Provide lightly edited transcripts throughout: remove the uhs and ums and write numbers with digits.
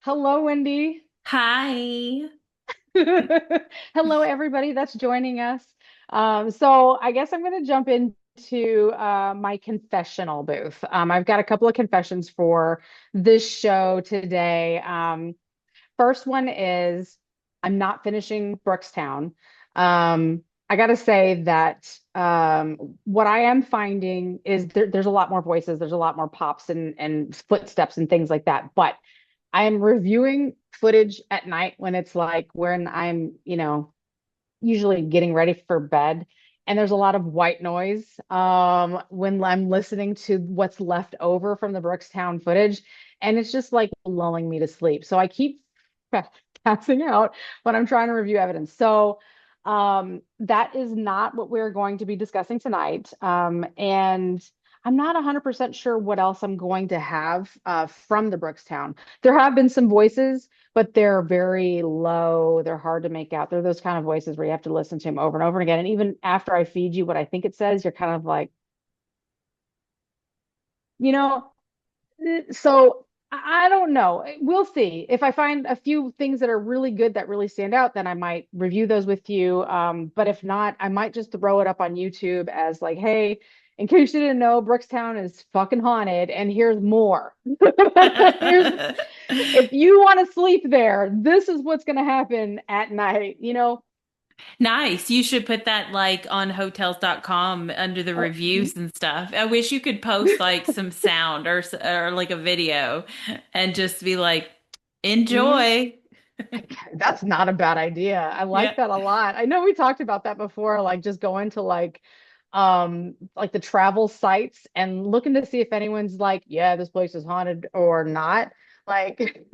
Hello, Wendy. Hi. Hello, everybody that's joining us. So I guess I'm going to jump into my confessional booth. I've got a couple of confessions for this show today. First one is I'm not finishing Brookstown. I got to say that what I am finding is there's a lot more voices, there's a lot more pops and footsteps and things like that. But I'm reviewing footage at night when it's like when I'm, usually getting ready for bed. And there's a lot of white noise when I'm listening to what's left over from the Brookstown footage. And it's just like lulling me to sleep. So I keep passing out when I'm trying to review evidence. So that is not what we're going to be discussing tonight. And I'm not 100% sure what else I'm going to have from the Brookstown. There have been some voices, but they're very low. They're hard to make out. They're those kind of voices where you have to listen to them over and over again. And even after I feed you what I think it says, you're kind of like, you know, so I don't know. We'll see. If I find a few things that are really good that really stand out, then I might review those with you. But if not, I might just throw it up on YouTube as like, hey, in case you didn't know, Brookstown is fucking haunted, and here's more. Here's if you want to sleep there, this is what's going to happen at night, Nice. You should put that like on hotels.com under the Oh, reviews and stuff. I wish you could post like some sound or like a video and just be like, mm, enjoy. that's not a bad idea. I like Yeah. that a lot. I know we talked about that before, like just going to like the travel sites and looking to see if anyone's like, yeah, this place is haunted or not. Like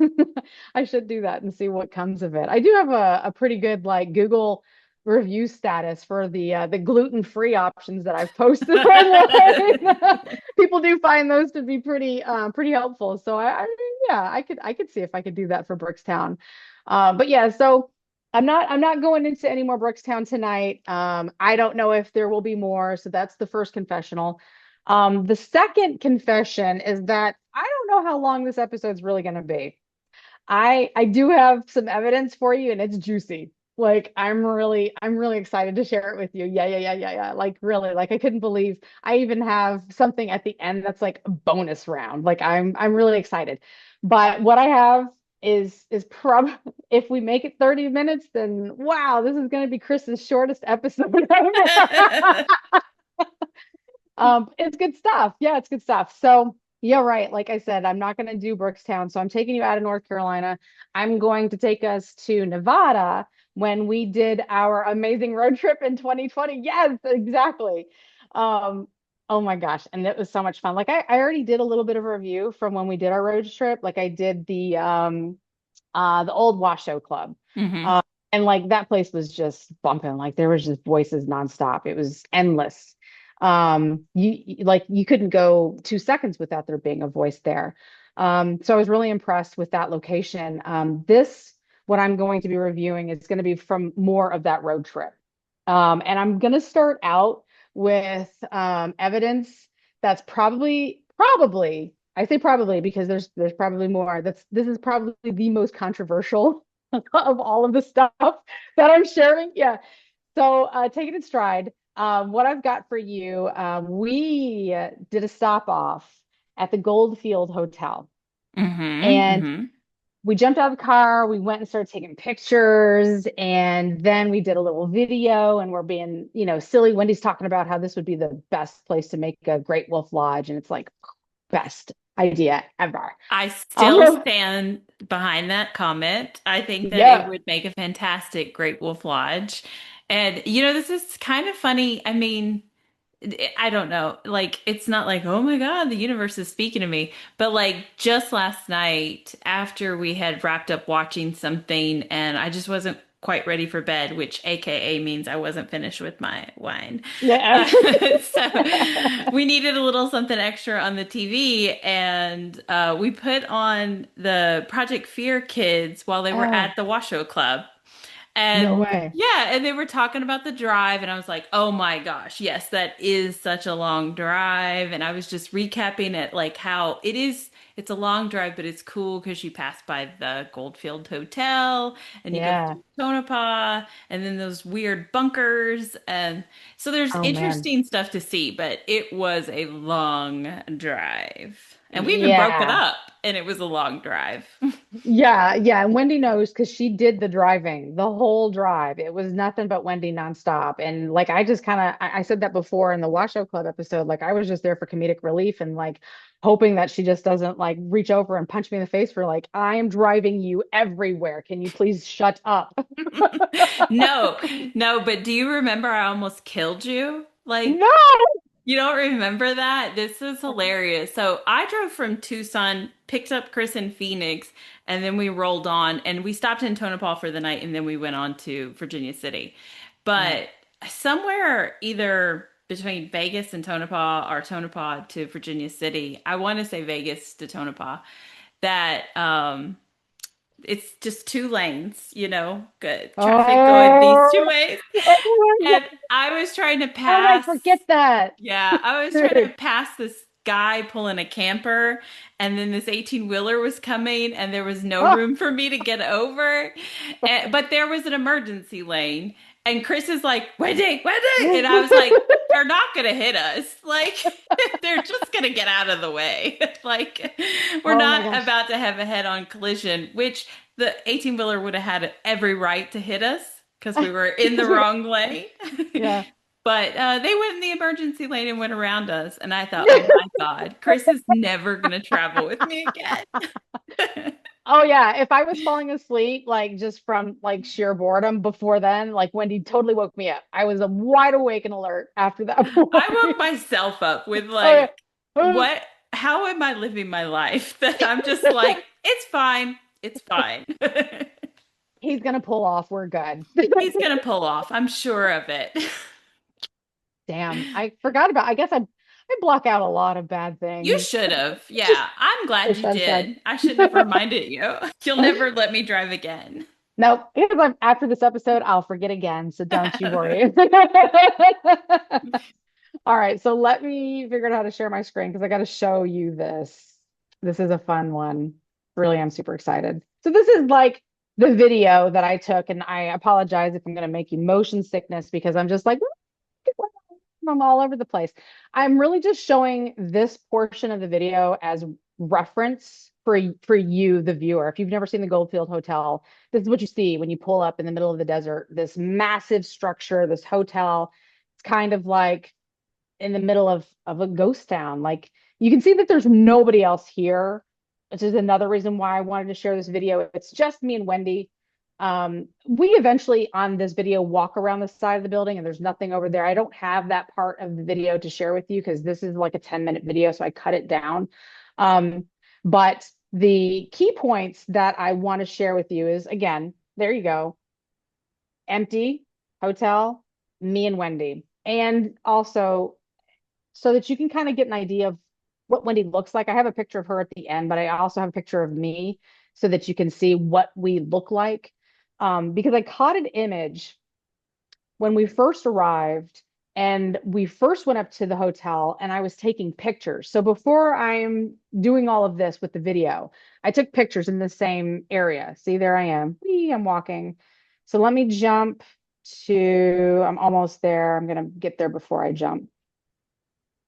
I should do that and see what comes of it. I do have a pretty good like Google review status for the gluten-free options that I've posted online. People do find those to be pretty helpful. So yeah, I could see if I could do that for Brookstown. But yeah, so I'm not going into any more Brookstown tonight. I don't know if there will be more, so that's the first confessional. The second confession is that I don't know how long this episode's really going to be. I do have some evidence for you, and it's juicy. Like I'm really excited to share it with you. Yeah, yeah, yeah, yeah, yeah. Like really, like I couldn't believe I even have something at the end that's like a bonus round. Like I'm really excited. But what I have is prob if we make it 30 minutes, then wow, this is going to be Chris's shortest episode ever. It's good stuff. Yeah, it's good stuff. So, yeah, right. Like I said, I'm not going to do Brookstown. So I'm taking you out of North Carolina. I'm going to take us to Nevada when we did our amazing road trip in 2020. Yes, exactly. Um, oh my gosh. And it was so much fun. Like I already did a little bit of a review from when we did our road trip. Like I did the old Washoe Club. hmm Uh, and like that place was just bumping. Like there was just voices nonstop. It was endless. Like you couldn't go 2 seconds without there being a voice there. So I was really impressed with that location. This what I'm going to be reviewing is going to be from more of that road trip. And I'm going to start out with evidence that's probably I say probably because there's probably more. This is probably the most controversial of all of the stuff that I'm sharing. Yeah. So take it in stride. What I've got for you, we did a stop off at the Goldfield Hotel. And hmm we jumped out of the car, we went and started taking pictures, and then we did a little video, and we're being, silly. Wendy's talking about how this would be the best place to make a Great Wolf Lodge, and it's like best idea ever. I still Um, stand behind that comment. I think that it yeah. would make a fantastic Great Wolf Lodge. And this is kind of funny. I mean, I don't know. Like, it's not like, oh my God, the universe is speaking to me. But like just last night, after we had wrapped up watching something and I just wasn't quite ready for bed, which AKA means I wasn't finished with my wine. Yeah. Uh, so we needed a little something extra on the TV, and we put on the Project Fear Kids while they were Oh, at the Washoe Club. No And way. yeah, and they were talking about the drive, and I was like, oh my gosh, yes, that is such a long drive. And I was just recapping it, like how it's a long drive, but it's cool because you pass by the Goldfield Hotel and you go Yeah. through Tonopah and then those weird bunkers. And so there's Oh man. interesting stuff to see, but it was a long drive. And we even broke it Yeah. up, and it was a long drive. Yeah, yeah. And Wendy knows because she did the driving, the whole drive. It was nothing but Wendy nonstop. And like I just kind of I said that before in the Washoe Club episode. Like I was just there for comedic relief and like hoping that she just doesn't like reach over and punch me in the face for like, I am driving you everywhere. Can you please shut up? No, no, but do you remember I almost killed you? Like, No. you don't remember that? This is hilarious. So I drove from Tucson, picked up Chris in Phoenix, and then we rolled on and we stopped in Tonopah for the night and then we went on to Virginia City. Yeah. But somewhere either between Vegas and Tonopah or Tonopah to Virginia City, I want to say Vegas to Tonopah, that it's just two lanes, good traffic going these two Oh, ways. oh my And God. I was trying to How did I pass, forget that? yeah, I was trying to pass this guy pulling a camper, and then this 18-wheeler was coming, and there was no Oh, room for me to get over. But there was an emergency lane, and Chris is like, Wendy, Wendy! And I was like, they're not gonna hit us. Like, they're just gonna get out of the way. Like, we're oh my not gosh. about to have a head-on collision, which the 18-wheeler would have had every right to hit us because we were in the wrong lane. Yeah. But they went in the emergency lane and went around us. And I thought, oh my God, Chris is never going to travel with me again. Oh yeah, if I was falling asleep like just from like sheer boredom before then, like Wendy totally woke me up. I was wide awake and alert after that I woke point. myself up with Oh like, yeah. what? How am I living my life that I'm just like, it's fine. It's fine. He's gonna pull off. We're good. He's going to pull off. I'm sure of it. Damn, I forgot about. I guess I block out a lot of bad You things. should have. Just Yeah. I'm glad wish you I said. did. I shouldn't have reminded you. You'll never let me drive again. Nope, because after this episode, I'll forget again. So don't you worry. All right, so let me figure out how to share my screen because I got to show you this. This is a fun one. Really, I'm super excited. So this is like the video that I took, and I apologize if I'm going to make you motion sickness because I'm just like I'm all over the place. I'm really just showing this portion of the video as reference for you, the viewer. If you've never seen the Goldfield Hotel, this is what you see when you pull up in the middle of the desert. This massive structure, this hotel. It's kind of like in the middle of a ghost town. Like you can see that there's nobody else here, which is another reason why I wanted to share this video. It's just me and Wendy. We eventually on this video walk around the side of the building and there's nothing over there. I don't have that part of the video to share with you because this is like a 10-minute video, so I cut it down. Um, but the key points that I want to share with you is again, there you go, empty hotel, me and Wendy. And also so that you can kind of get an idea of what Wendy looks like. I have a picture of her at the end, but I also have a picture of me so that you can see what we look like. Because I caught an image when we first arrived and we first went up to the hotel and I was taking pictures. So before I'm doing all of this with the video, I took pictures in the same area. See, there I am. Whee, I'm walking. So let me jump I'm almost there. I'm going to get there before I jump.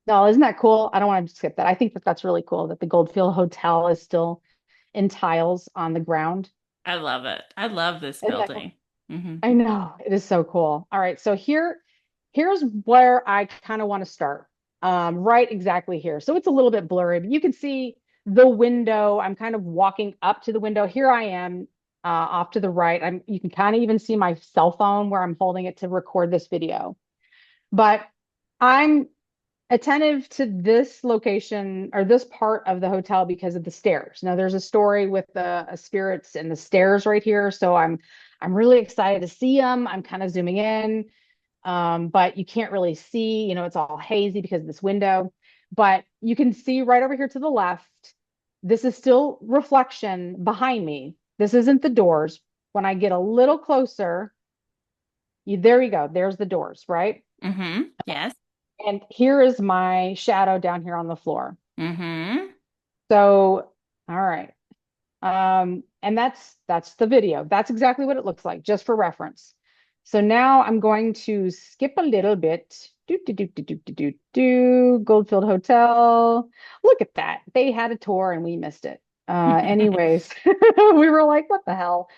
No, isn't that cool? I don't want to skip that. I think that that's really cool that the Goldfield Hotel is still in tiles on the ground. I love it. I love this Isn't that cool? building. Hmm. I know it is so cool. All right, so here's where I kind of want to start. Right exactly here. So it's a little bit blurry, but you can see the window. I'm kind of walking up to the window. Here I am, off to the right. You can kind of even see my cell phone where I'm holding it to record this video. But I'm attentive to this location or this part of the hotel because of the stairs. Now there's a story with the spirits and the stairs right here, so I'm really excited to see them. I'm kind of zooming in, but you can't really see. It's all hazy because of this window. But you can see right over here to the left. This is still reflection behind me. This isn't the doors. When I get a little closer, There you go. There's the doors, right? Mm-hmm. Yes. And here is my shadow down here on the floor. Mm-hmm. So, all right. And that's the video. That's exactly what it looks like, just for reference. So now I'm going to skip a little bit. Goldfield Hotel. Look at that. They had a tour and we missed it. Anyways, we were like, what the hell?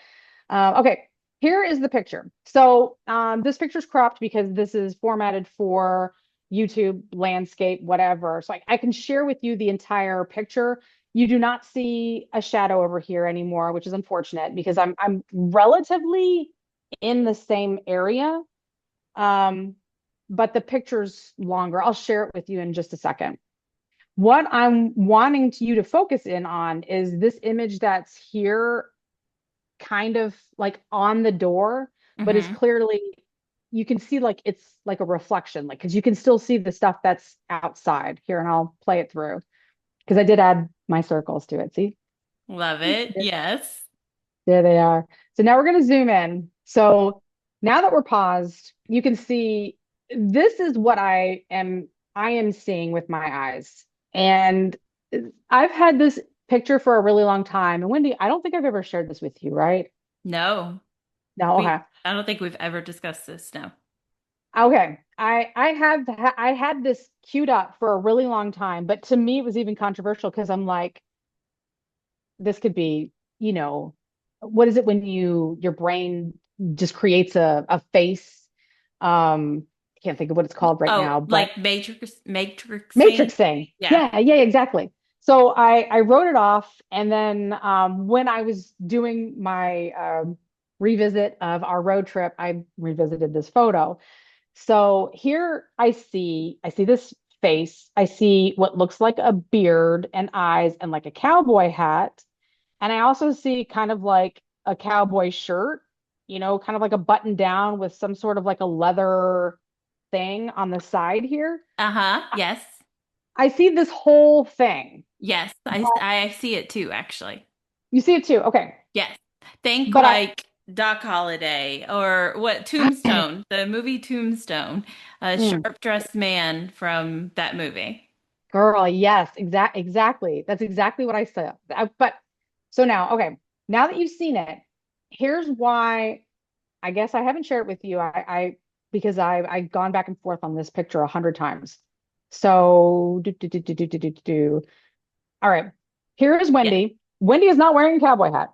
Okay, here is the picture. So this picture's cropped because this is formatted for YouTube, landscape, whatever. So I can share with you the entire picture. You do not see a shadow over here anymore, which is unfortunate because I'm relatively in the same area. Um, but the picture's longer. I'll share it with you in just a second. What I'm wanting you to focus in on is this image that's here kind of like on the door, but is Mm-hmm. clearly you can see like it's like a reflection, like because you can still see the stuff that's outside here, and I'll play it through because I did add my circles to it. See, Love it. there, Yes. there they are. So now we're going to zoom in. So now that we're paused, you can see this is what I am seeing with my eyes. And I've had this picture for a really long time. And Wendy, I don't think I've ever shared this with you, right? No. No, We okay. I don't think we've ever discussed this. No. Okay. I had this queued up for a really long time, but to me it was even controversial because I'm like, this could be, you know, what is it when your brain just creates a face? I can't think of what it's called right Oh, now, but like Matrixing? Matrix thing. Yeah. Yeah, exactly. So I wrote it off, and then when I was doing my revisit of our road trip, I revisited this photo. So here I see this face. I see what looks like a beard and eyes and like a cowboy hat. And I also see kind of like a cowboy shirt, kind of like a button down with some sort of like a leather thing on the side here. Uh-huh. Yes. I see this whole thing. Yes. I But I see it too, actually. you see it too. Okay. Yes. Think But like Doc Holliday or what Tombstone, the movie Tombstone, a Mm, sharp dressed man from that movie. girl, yes, exactly. That's exactly what I said. But so now, okay, now that you've seen it, here's why I guess I haven't shared it with you. Because I've gone back and forth on this picture 100 times. So All right. Here is Yes. Wendy. Wendy is not wearing a cowboy hat.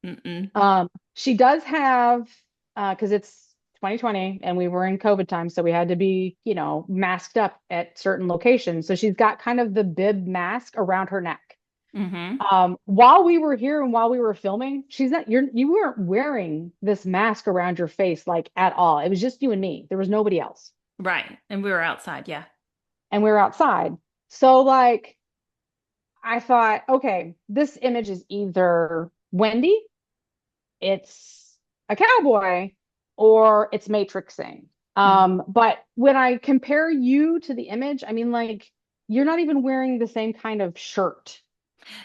Mm-mm. She does have because it's 2020 and we were in COVID time, so we had to be, masked up at certain locations. So she's got kind of the bib mask around her neck. Mm-hmm. While we were here and while we were filming, you weren't wearing this mask around your face like at all. It was just you and me. There was nobody else. Right. And we were outside. Yeah. And we were outside. So like I thought, okay, this image is either Wendy, it's a cowboy, or it's matrixing. Mhm. But when I compare you to the image, I mean, like, you're not even wearing the same kind of shirt.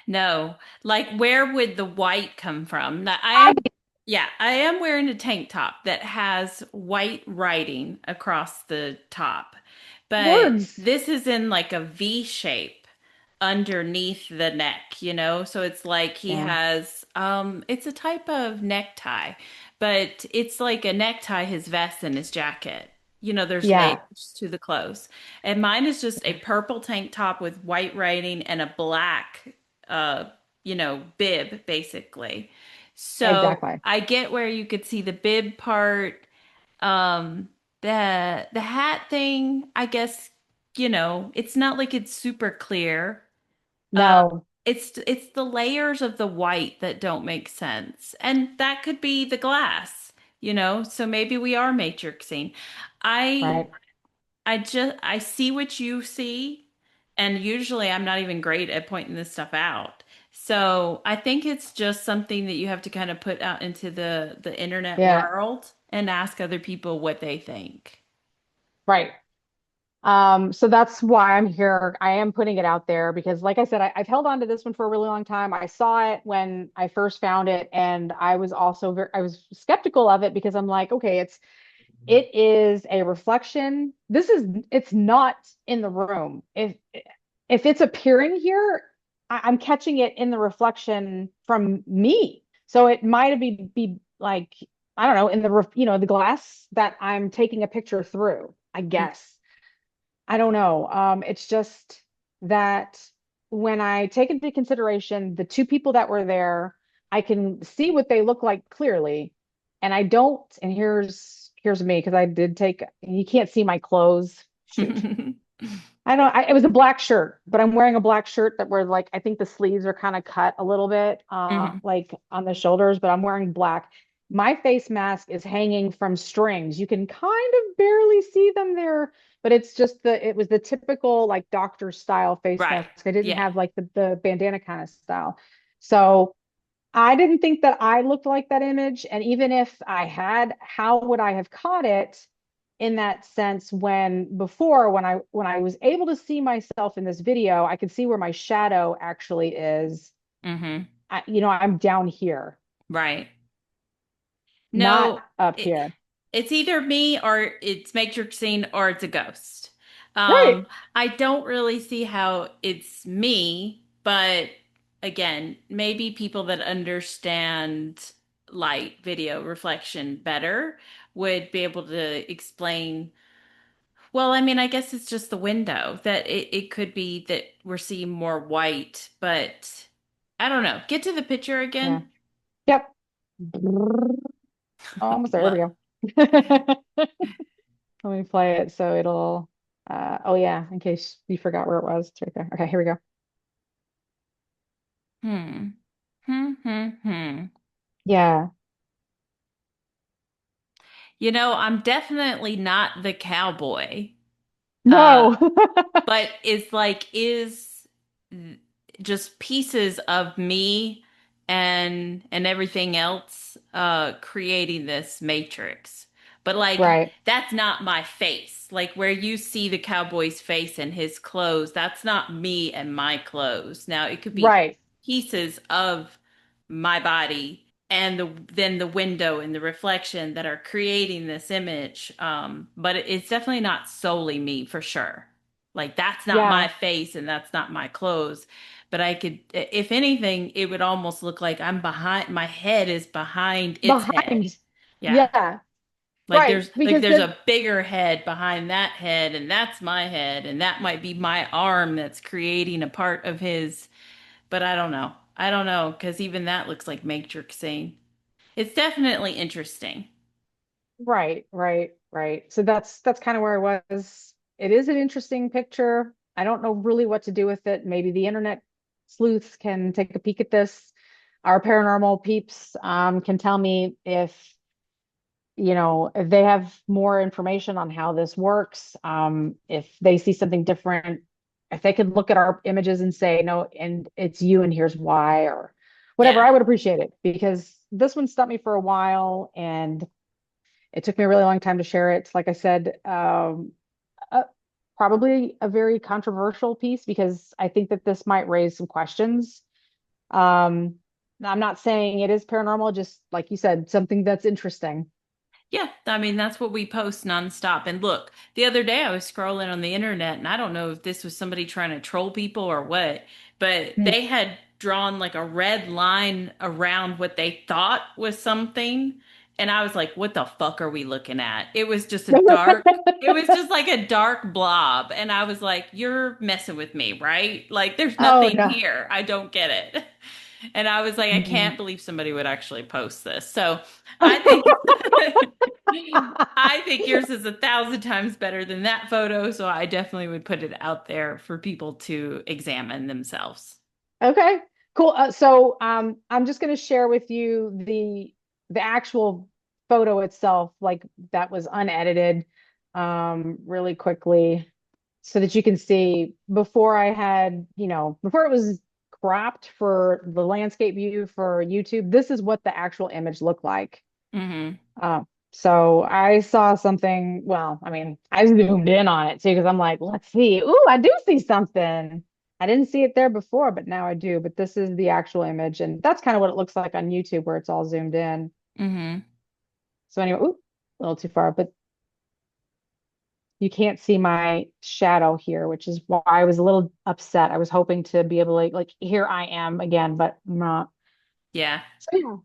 No, like where would the white come from? Now, I yeah, I am wearing a tank top that has white writing across the top, but words. this is in like a V shape underneath the neck, So it's like he Yeah. has, it's a type of necktie, but it's like a necktie, his vest and his jacket. There's Yeah. layers to the clothes. And mine is just a purple tank top with white writing and a black bib basically. So Exactly. I get where you could see the bib part. Um, the hat thing, I guess, it's not like it's super clear. Uh, No. it's the layers of the white that don't make sense. And that could be the glass. So maybe we are matrixing. I Right. I see what you see, and usually I'm not even great at pointing this stuff out. So I think it's just something that you have to kind of put out into the internet Yeah. world and ask other people what they think. Right. So that's why I'm here. I am putting it out there because, like I said, I've held on to this one for a really long time. I saw it when I first found it, and I was also I was skeptical of it because I'm like, okay, it is a reflection. It's not in the room. If it's appearing here, I'm catching it in the reflection from me. So it might be like, I don't know, in the glass that I'm taking a picture through, I guess. I don't know. It's just that when I take into consideration the two people that were there, I can see what they look like clearly. And I don't, and here's me, because I did take, you can't see my clothes. Shoot. Mhm. It was a black shirt, but I'm wearing a black shirt that where like I think the sleeves are kind of cut a little bit, like on the shoulders, but I'm wearing black. My face mask is hanging from strings. You can kind of barely see them there, but it was the typical like doctor style face Right. mask. I didn't Yeah. have like the bandana kind of style. So I didn't think that I looked like that image. And even if I had, how would I have caught it in that sense when I was able to see myself in this video, I could see where my shadow actually is. Hmm. I'm down here, Right. not No, up it, here. it's either me or it's Matrix scene or it's a ghost. Right. I don't really see how it's me, but again, maybe people that understand light, video, reflection better would be able to explain. Well, I mean, I guess it's just the window that it could be that we're seeing more white, but I don't know. Get to the picture Yeah. again. Yep. Almost there. Here Look. we go. Let me play it so it'll oh yeah, in case you forgot where it was. It's right there. Okay, here we go. Hmm. Hmm, hmm, hmm. Yeah. I'm definitely not the cowboy. Uh, No. but it's like is just pieces of me and everything else creating this matrix. But like Right. that's not my face. Like where you see the cowboy's face and his clothes, that's not me and my clothes. Now it could be Right. pieces of my body and then the window and the reflection that are creating this image. But it's definitely not solely me for sure. Like that's not my Yeah. face and that's not my clothes. But I could, if anything, it would almost look like I'm behind, my head is behind its head. Behind. Yeah. Yeah. Like Right. there's a bigger head behind that head and that's my head and that might be my arm that's creating a part of his, but I don't know. I don't know because even that looks like matrixing. It's definitely interesting. Right. So that's kind of where I was. It is an interesting picture. I don't know really what to do with it. Maybe the internet sleuths can take a peek at this. Our paranormal peeps can tell me if they have more information on how this works, if they see something different, if they could look at our images and say, no, and it's you, and here's why, or whatever, Yeah. I would appreciate it because this one stumped me for a while and it took me a really long time to share it. Like I said, uh, probably a very controversial piece because I think that this might raise some questions. Um, I'm not saying it is paranormal, just like you said, something that's interesting. Yeah, I mean, that's what we post nonstop. And look, the other day I was scrolling on the internet, and I don't know if this was somebody trying to troll people or what, but Hmm. they had drawn like a red line around what they thought was something. And I was like, what the fuck are we looking at? It was just like a dark blob. And I was like, you're messing with me, right? Like, there's Oh nothing no. here. I don't get it. And I was like, I Mm. can't believe somebody would actually post this. So I think I think yours is 1,000 times better than that photo, so I definitely would put it out there for people to examine themselves. Okay, cool. So I'm just going to share with you the actual photo itself, like that was unedited, really quickly, so that you can see before it was cropped for the landscape view for YouTube. This is what the actual image looked like. Hmm. Uh, so I saw something. Well, I mean, I zoomed in on it too because I'm like, let's see. Ooh, I do see something. I didn't see it there before, but now I do. But this is the actual image, and that's kind of what it looks like on YouTube, where it's all zoomed in. Hmm. So anyway, ooh, a little too far, but You can't see my shadow here, which is why I was a little upset. I was hoping to be able to like here I am again, but I'm not. Yeah. So yeah.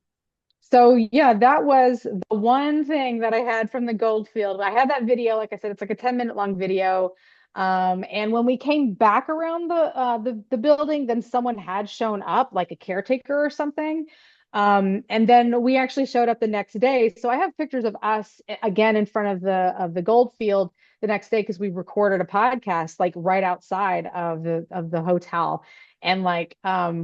So yeah, that was the one thing that I had from the Goldfield. I had that video, like I said, it's like a 10-minute long video. And when we came back around the building, then someone had shown up, like a caretaker or something. And then we actually showed up the next day. So I have pictures of us again in front of the Goldfield the next day because we recorded a podcast like right outside of the hotel. And like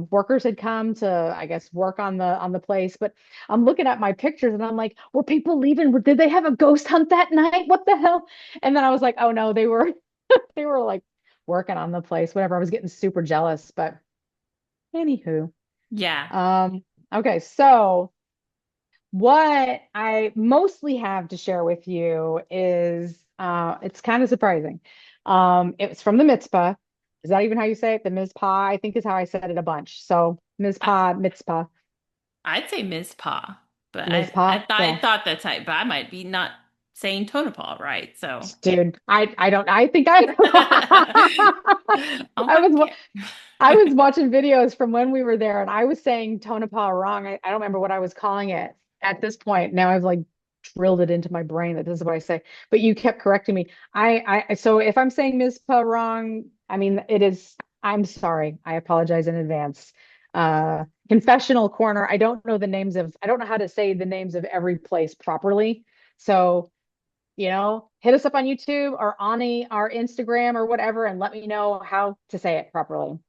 workers had come to, I guess, work on the place. But I'm looking at my pictures and I'm like, were people leaving? Did they have a ghost hunt that night? What the hell? And then I was like, oh no, they were they were like working on the place, whatever. I was getting super jealous, but anywho. Yeah. Um, okay, so what I mostly have to share with you is it's kind of surprising. It was from the Mitzpah. Is that even how you say it? The Mizpah, I think is how I said it a bunch. So I, Mizpah, Mitzpah, I'd say Mizpah, but Mizpah. I Yeah. thought that's how, but I might be not saying Tonopah right. So Dude, I don't I think I I'll I back was you. I was watching videos from when we were there and I was saying Tonopah wrong. I don't remember what I was calling it at this point. Now I've like drilled it into my brain that this is what I say. But you kept correcting me. So if I'm saying Mizpah wrong, I mean it is I'm sorry. I apologize in advance. Confessional corner. I don't know how to say the names of every place properly. So hit us up on YouTube or on our Instagram or whatever and let me know how to say it properly.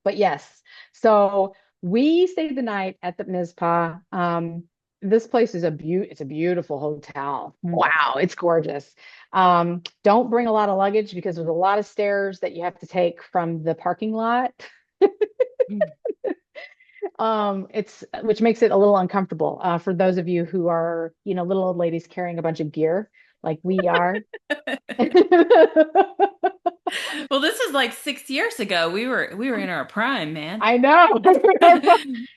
But yes, so we stayed the night at the Mizpah. This place is it's a beautiful hotel. Wow, it's gorgeous. Don't bring a lot of luggage because there's a lot of stairs that you have to take from the parking lot. It's which makes it a little uncomfortable for those of you who are, little old ladies carrying a bunch of gear like we are. Well, this is like 6 years ago. We were in our prime, man. I know.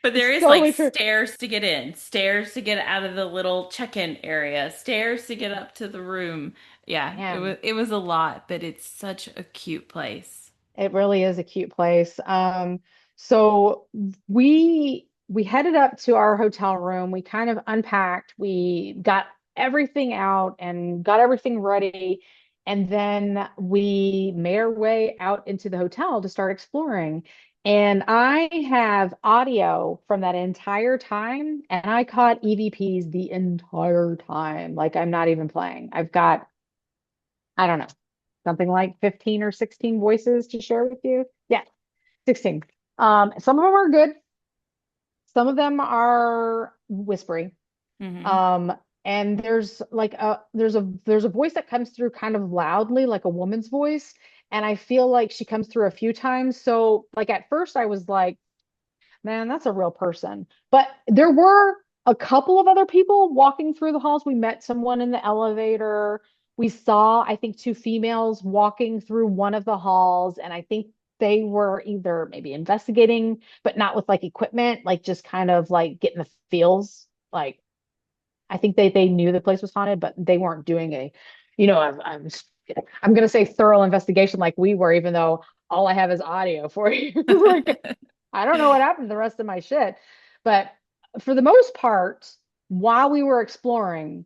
But It's there is like totally true. stairs to get in, stairs to get out of the little check-in area, stairs to get up to the room. Yeah, Man, it was a lot, but it's such a cute place. it really is a cute place. So we headed up to our hotel room. We kind of unpacked. We got everything out and got everything ready. And then we made our way out into the hotel to start exploring. And I have audio from that entire time, and I caught EVPs the entire time. Like I'm not even playing. I've got, I don't know, something like 15 or 16 voices to share with you. Yeah, 16. Some of them are good, some of them are whispery. Hmm. Um, and there's a voice that comes through kind of loudly, like a woman's voice. And I feel like she comes through a few times. So like at first I was like, man, that's a real person. But there were a couple of other people walking through the halls. We met someone in the elevator. We saw, I think, two females walking through one of the halls, and I think they were either maybe investigating, but not with like equipment, like just kind of like getting the feels. Like I think they knew the place was haunted, but they weren't doing I'm gonna say thorough investigation like we were, even though all I have is audio for you. Like I don't know what happened to the rest of my shit. But for the most part, while we were exploring,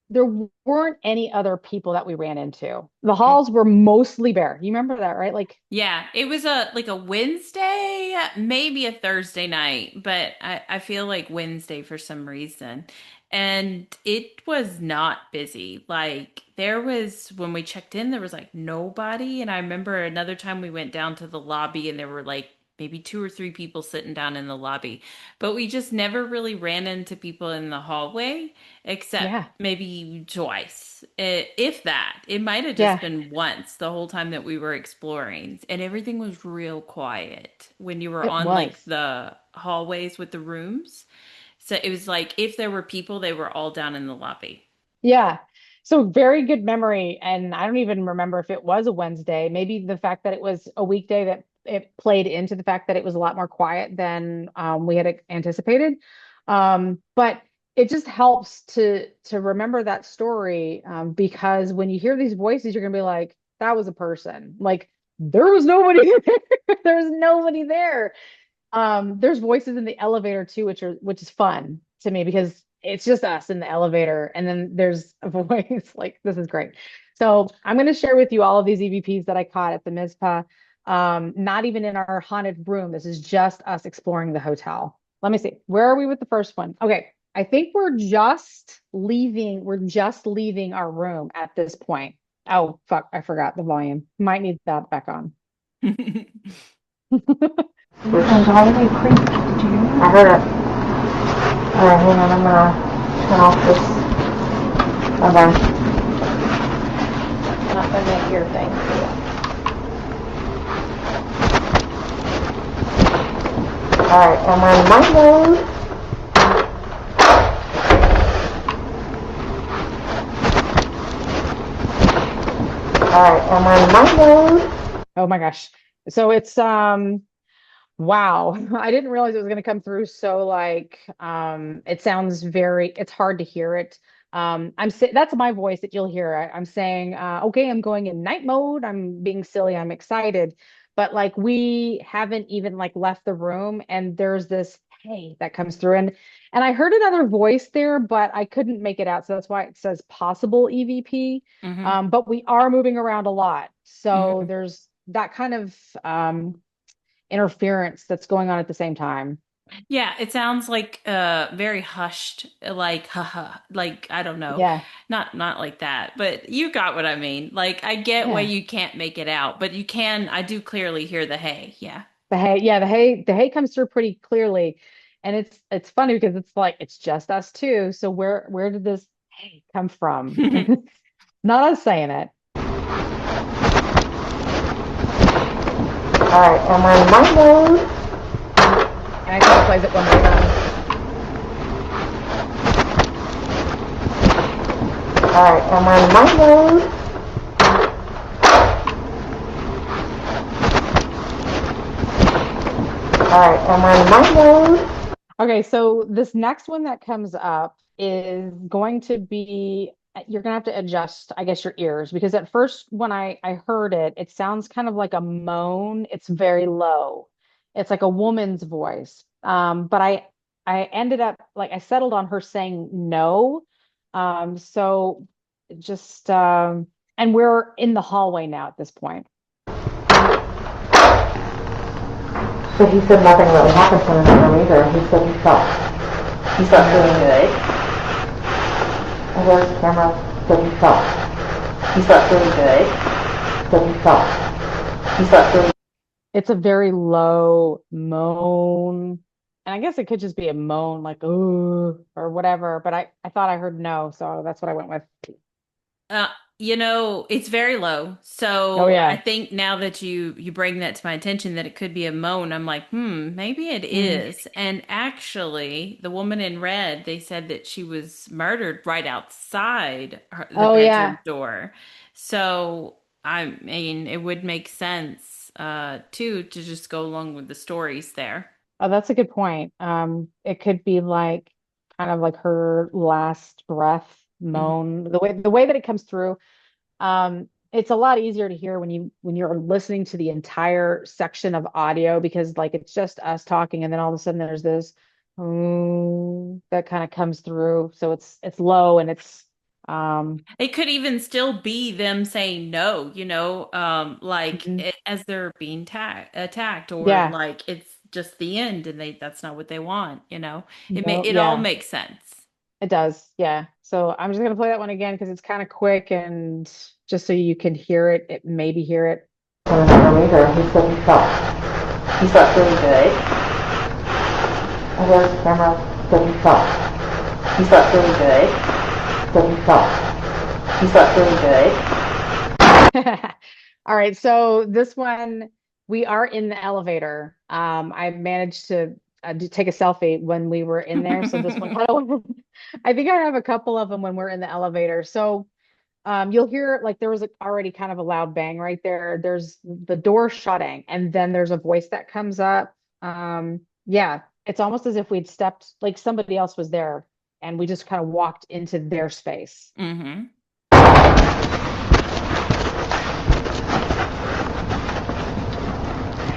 there weren't any other people that we ran into. The halls were mostly bare. You remember that, right? Like, Yeah, it was a like a Wednesday, maybe a Thursday night, but I feel like Wednesday for some reason. And it was not busy. Like there was when we checked in, there was like nobody. And I remember another time we went down to the lobby and there were like maybe two or three people sitting down in the lobby. But we just never really ran into people in the hallway except yeah, maybe twice, if that. It might have just yeah, been once the whole time that we were exploring, and everything was real quiet when you were it on like was. the hallways with the rooms. So it was like if there were people, they were all down in the lobby. Yeah. So very good memory. And I don't even remember if it was a Wednesday. Maybe the fact that it was a weekday that it played into the fact that it was a lot more quiet than we had anticipated. But it just helps to remember that story, because when you hear these voices, you're gonna be like, that was a person. Like there was nobody there. There was nobody there. There's voices in the elevator too, which is fun to me because it's just us in the elevator, and then there's a voice like this is great. So I'm going to share with you all of these EVPs that I caught at the Mizpah. Not even in our haunted room. This is just us exploring the hotel. Let me see. Where are we with the first one? Okay, I think we're just leaving. We're just leaving our room at this point. Oh, fuck, I forgot the volume. Might need that back on. Anxiety creep. Did you hear me? I heard it. All right, hang on. I'm gonna turn off this. Okay. Not gonna make your thing. All right, am I in my mode? All right, am I in my mode? Oh my gosh. So it's wow. I didn't realize it was going to come through so like it sounds very it's hard to hear it. That's my voice that you'll hear. I'm saying okay, I'm going in night mode. I'm being silly. I'm excited. But like we haven't even like left the room and there's this hey that comes through and I heard another voice there, but I couldn't make it out. So that's why it says possible EVP. Hmm. But we are moving around a lot. So Hmm. there's that kind of interference that's going on at the same time. Yeah, it sounds like very hushed, like haha, like I don't know. Yeah. Not like that, but you got what I mean. Like I get why Yeah. you can't make it out, but you can I do clearly hear the hay. Yeah. The hay comes through pretty clearly. And it's funny because it's like it's just us two. So where did this hay come from? Not us saying it. All right, am I in my mode? And I think it plays it one more time. All right, am I in my mode? All right, am I in my mode? Okay, so this next one that comes up is going to be you're gonna have to adjust, I guess, your ears because at first when I heard it, it sounds kind of like a moan. It's very low. It's like a woman's voice. But I ended up like I settled on her saying no. So just and we're in the hallway now at this point. So he said nothing really happened to him either. He felt feeling good. I heard the camera said he felt feeling good. He felt feeling It's a very low moan. And I guess it could just be a moan, like, ooh, or whatever. But I thought I heard no, so that's what I went with. Uh, it's very low. Oh, So I yeah. think now that you bring that to my attention that it could be a moan, I'm like, maybe it Mm. is. And actually, the woman in red, they said that she was murdered right outside the Oh, bedroom yeah. door. So I mean, it would make sense too to just go along with the stories there. Oh, that's a good point. It could be like kind of like her last breath Mhm. moan. The way that it comes through. It's a lot easier to hear when you're listening to the entire section of audio because like it's just us talking and then all of a sudden there's this that kind of comes through. So it's low and it's um It could even still be them saying no, like mhm. as they're being attacked, or Yeah, like it's just the end and that's not what they want. no, It all yeah, makes sense. it does. Yeah. So I'm just gonna play that one again because it's kind of quick and just so you can hear it, maybe hear it. him either. He felt feeling good. I heard the camera said he felt feeling good. He felt feeling good. All right, so this one we are in the elevator. I managed to take a selfie when we were in there. So this one kind of, I think I have a couple of them when we're in the elevator. So you'll hear like there was already kind of a loud bang right there. There's the door shutting, and then there's a voice that comes up. Yeah, it's almost as if we'd stepped like somebody else was there. and we just kind of walked into their space. Mm-hmm.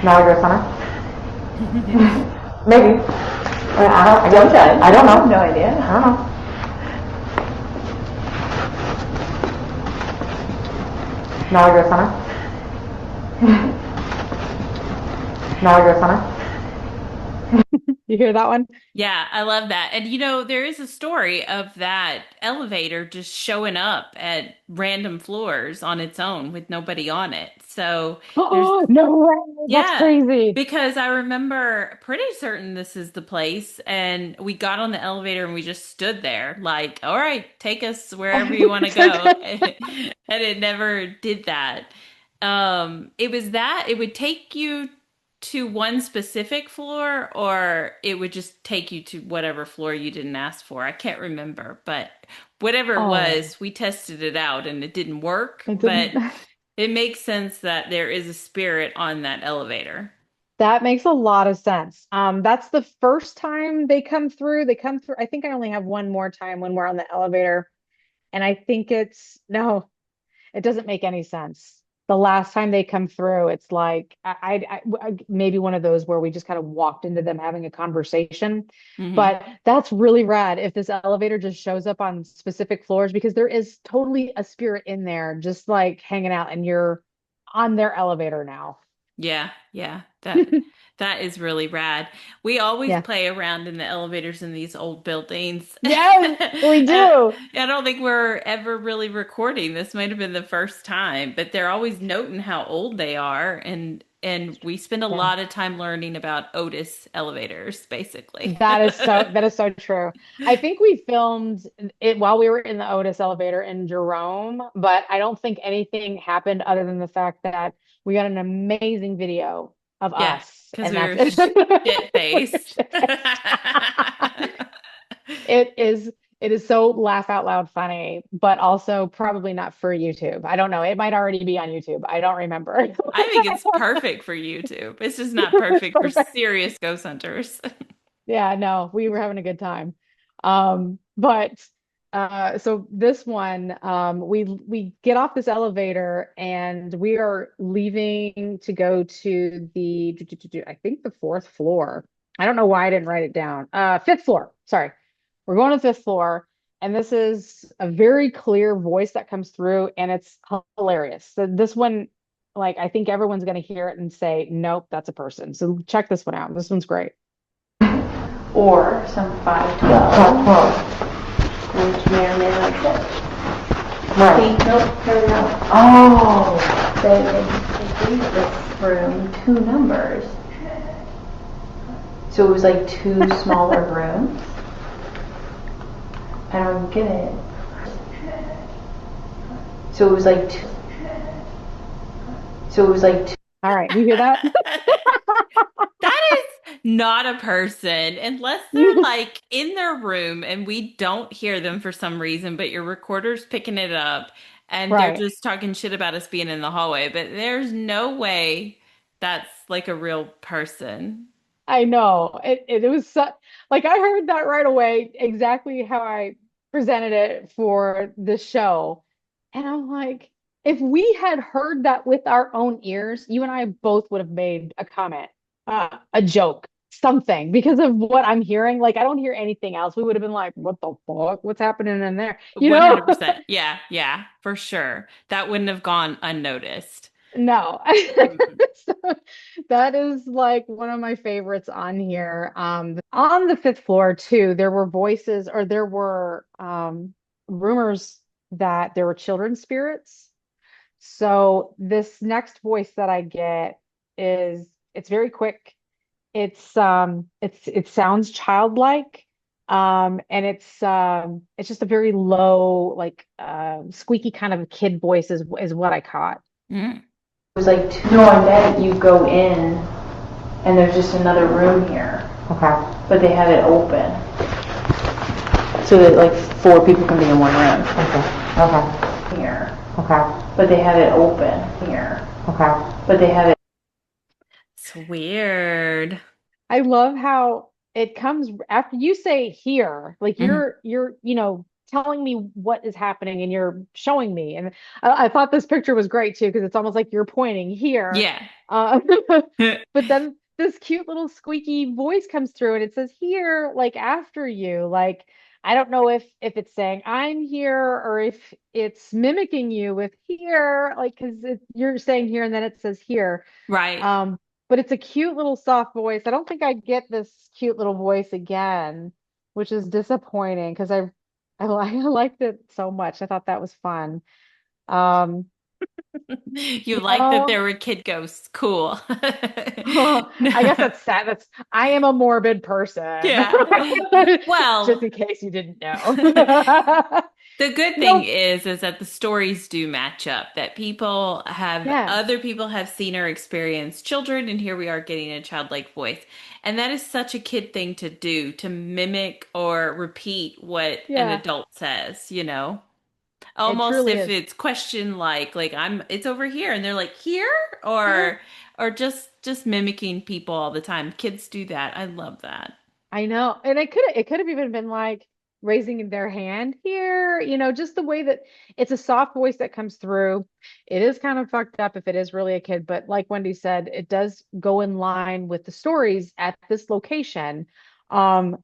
Now you're a summer? Maybe. I don't know. No idea. I don't know. Now you're a summer? Now you're a summer? You hear that one? Yeah, I love that. And there is a story of that elevator just showing up at random floors on its own with nobody on it. So there's, Oh, no way. That's yeah, crazy. because I remember pretty certain this is the place. And we got on the elevator and we just stood there like, all right, take us wherever you want to It's go. okay. And it never did that. It was that it would take you to one specific floor, or it would just take you to whatever floor you didn't ask for. I can't remember, but whatever it Oh, was, we tested it out and it didn't work. it But didn't. it makes sense that there is a spirit on that elevator. That makes a lot of sense. That's the first time they come through. They come through. I think I only have one more time when we're on the elevator, and I think it's no. It doesn't make any sense. The last time they come through, it's like maybe one of those where we just kind of walked into them having a conversation. Hmm. But that's really rad if this elevator just shows up on specific floors because there is totally a spirit in there, just like hanging out, and you're on their elevator now. Yeah, yeah, that is really rad. We always Yeah. play around in the elevators in these old buildings. Yes, we And do. I don't think we're ever really recording. This might have been the first time, but they're always noting how old they are, and we spend a Yeah. lot of time learning about Otis elevators, basically. That is so true. I think we filmed it while we were in the Otis elevator in Jerome, but I don't think anything happened other than the fact that we got an amazing video of Yeah, us, because and we that's were it. shit faced. It is it is so laugh out loud funny, but also probably not for YouTube. I don't know. It might already be on YouTube. I don't remember. I think it's perfect for YouTube. It's just not It's perfect for perfect. serious ghost hunters. Yeah, no, we were having a good time. But so this one, we get off this elevator and we are leaving to go to I think the fourth floor. I don't know why I didn't write it down. Fifth floor. Sorry. We're going to the fifth floor, and this is a very clear voice that comes through, and it's hilarious. So this one, like, I think everyone's gonna hear it and say, nope, that's a person. So check this one out. This one's great. Or some 512, which may or may not fit. Right. See, nope, here we go. Oh. They gave this room two numbers. So it was like two smaller rooms. I don't get it. So it was like two. So it was like two. All right, you hear that? That is not a person unless they're You like in their room and we don't hear them for some reason, but your recorder's picking it up and they're right. just talking shit about us being in the hallway. But there's no way that's like a real person. I know. It was like I heard that right away, exactly how I presented it for the show. And I'm like, if we had heard that with our own ears, you and I both would have made a comment, a joke, something because of what I'm hearing. Like I don't hear anything else. We would have been like, what the fuck? What's happening in there? You know? 100%. Yeah, yeah, for sure. That wouldn't have gone unnoticed. No. Mhm. So that is like one of my favorites on here. On the fifth floor too, there were voices or there were rumors that there were children spirits. So this next voice that I get is it's very quick. It sounds childlike. And it's just a very low, like squeaky kind of kid voice is what I caught. Mm. It was like two. No, I bet you go in and there's just another room here. Okay. But they have it open. So that like four people can be in one room. Okay. Okay. Here. Okay. But they have it open. Here. Okay. But they have it. It's weird. I love how it comes after you say here, like Mhm. you're telling me what is happening and you're showing me. And I thought this picture was great too because it's almost like you're pointing here. Yeah. Uh, but then this cute little squeaky voice comes through and it says here, like after you. Like I don't know if it's saying I'm here or if it's mimicking you with here, like because you're saying here and then it says here. Right. Um, but it's a cute little soft voice. I don't think I get this cute little voice again, which is disappointing because I liked it so much. I thought that was fun. Um, You you like that know, there were kid ghosts. Cool. I guess that's sad. I am a morbid person. Yeah. Just Well, in case you didn't know. the good thing No, is that the stories do match up, that yes. other people have seen or experienced children, and here we are getting a childlike voice. And that is such a kid thing to do, to mimic or repeat what an Yeah, adult says, you know? it Almost truly if is. it's question like it's over here and they're like here Here. or just mimicking people all the time. Kids do that. I love that. I know. And it could have even been like raising their hand here, just the way that it's a soft voice that comes through. It is kind of fucked up if it is really a kid, but like Wendy said, it does go in line with the stories at this location,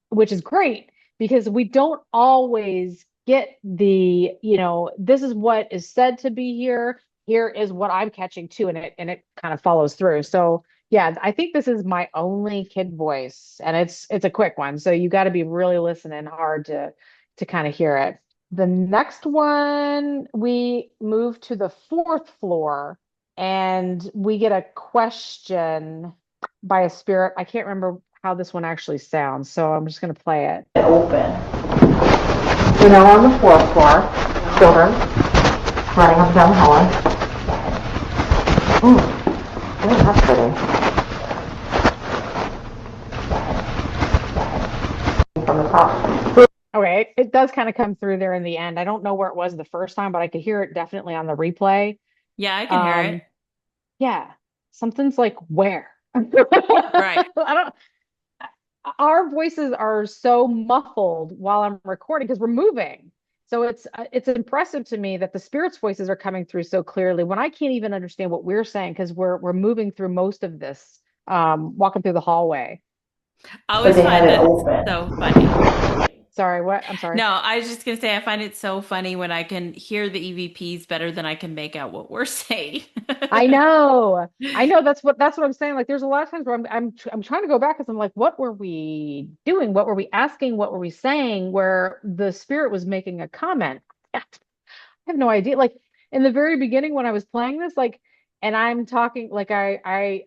which is great because we don't always get this is what is said to be here. Here is what I'm catching too, and it kind of follows through. So yeah, I think this is my only kid voice, and it's a quick one, so you got to be really listening hard to kind of hear it. The next one, we move to the fourth floor, and we get a question by a spirit. I can't remember how this one actually sounds, so I'm just going to play it. Open. We're now on the fourth floor. Children running up and down the hallway. Ooh, ooh, that's pretty. From the top. Okay, it does kind of come through there in the end. I don't know where it was the first time, but I could hear it definitely on the replay. Yeah, I can hear it. Um, Yeah, something's like where? I Right. don't, our voices are so muffled while I'm recording because we're moving. So it's impressive to me that the spirits' voices are coming through so clearly when I can't even understand what we're saying because we're moving through most of this, walking through the hallway. I But always they had find it that open. so funny. Sorry, what? I'm sorry. No, I was just gonna say I find it so funny when I can hear the EVPs better than I can make out what we're saying. I know. I know that's what I'm saying. Like there's a lot of times where I'm trying to go back because I'm like, what were we doing? What were we asking? What were we saying? Where the spirit was making a comment. I have no idea. Like in the very beginning when I was playing this, like, and I'm talking like I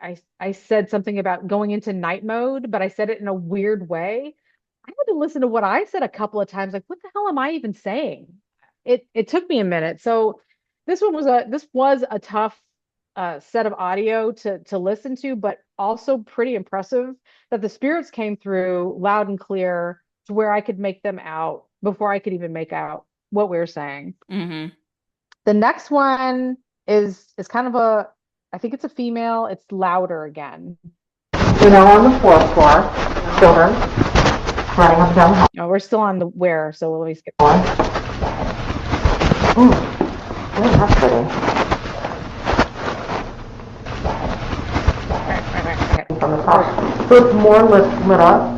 said something about going into night mode, but I said it in a weird way. I had to listen to what I said a couple of times. Like, what the hell am I even saying? It took me a minute. So this was a tough set of audio to listen to, but also pretty impressive that the spirits came through loud and clear to where I could make them out before I could even make out what we were saying. Hmm. The next one is kind of I think it's a female. It's louder again. We're now on the fourth floor. Children running up and down the hallway. Oh, we're still on the where, so let me skip. Ooh, ooh, that's pretty. Okay. From the top. So it's more lit up.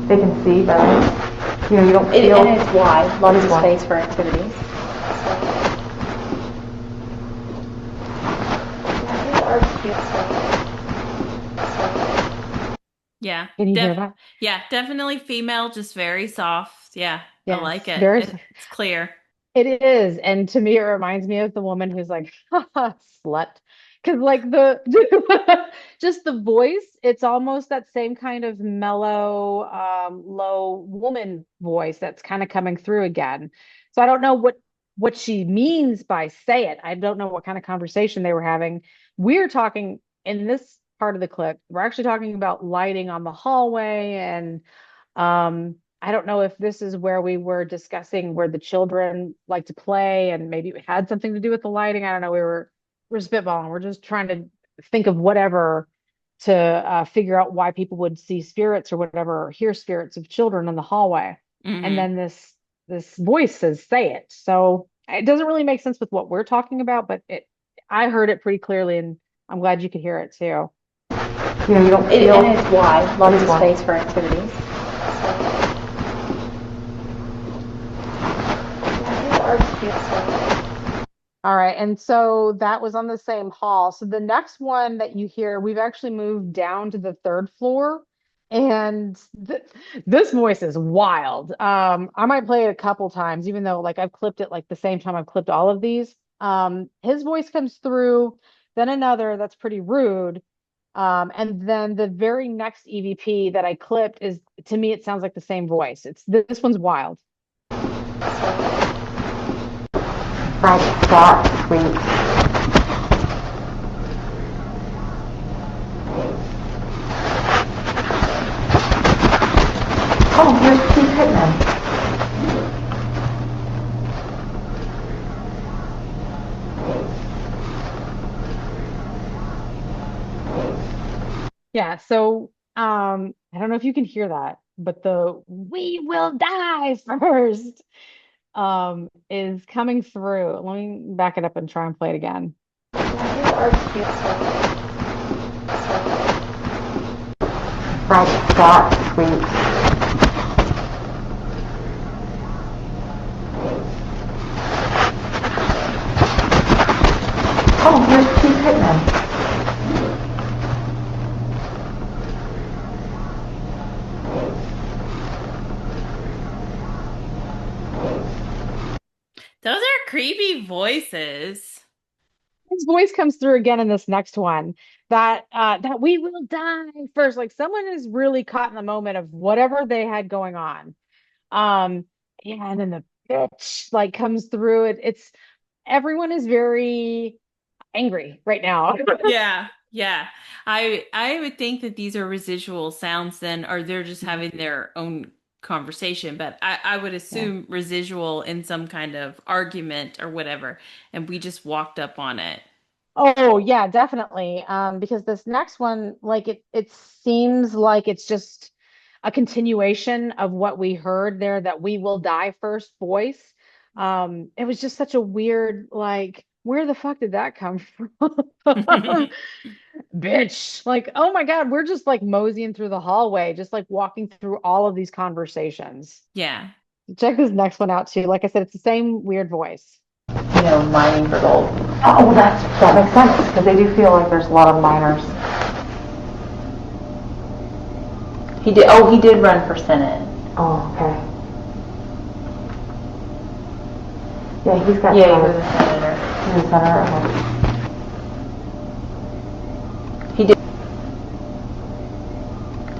They can see better. You don't feel. And it's wide, lots of It's wide. space for activities. Yeah. Can you hear that? Yeah, definitely female, just very soft. Yeah, I Yes, like it. very. It's clear. It is. And to me, it reminds me of the woman who's like, haha, slut. Because, like, just the voice, it's almost that same kind of mellow, low woman voice that's kind of coming through again. So I don't know what she means by say it. I don't know what kind of conversation they were having. We're talking in this part of the clip, we're actually talking about lighting on the hallway and I don't know if this is where we were discussing where the children like to play and maybe it had something to do with the lighting. I don't know. We're spitballing. We're just trying to think of whatever figure out why people would see spirits or whatever, or hear spirits of children in the hallway. And Hmm. then this voice says, "Say it." So it doesn't really make sense with what we're talking about, but it I heard it pretty clearly, and I'm glad you could hear it too. You know, you don't feel. And it's wide, lots It is of wide. space for activities. All right. And so that was on the same hall. So the next one that you hear, we've actually moved down to the third floor. And this voice is wild. I might play it a couple times, even though like I've clipped it like the same time I've clipped all of these. His voice comes through, then another that's pretty rude. And then the very next EVP that I clipped is, to me, it sounds like the same voice. This one's wild. Like that sweet. Oh, here's Steve Pittman. Yeah, so I don't know if you can hear that, but the "we will die first" is coming through. Let me back it up and try and play it again. Like that sweet. Oh, here's Steve Pittman. Those are creepy voices. His voice comes through again in this next one. That "we will die first." Like someone is really caught in the moment of whatever they had going on. Um, yeah, and then the bitch like comes through. It's everyone is very angry right now. Yeah, yeah. I would think that these are residual sounds then, or they're just having their own conversation, but I would Yeah. assume residual in some kind of argument or whatever, and we just walked up on it. Oh yeah, definitely. Because this next one, like it seems like it's just a continuation of what we heard there, that "we will die first" voice. It was just such a weird, like, where the fuck did that come from? Bitch. Like, oh my God, we're just like moseying through the hallway, just like walking through all of these conversations. Yeah. Check this next one out too. Like I said, it's the same weird voice. You know, mining for gold. Oh, that makes sense because they do feel like there's a lot of miners. He did. Oh, he did run for Senate. Oh, okay. Yeah, he's got. Yeah, he was a senator. He's a senator. Okay. He did.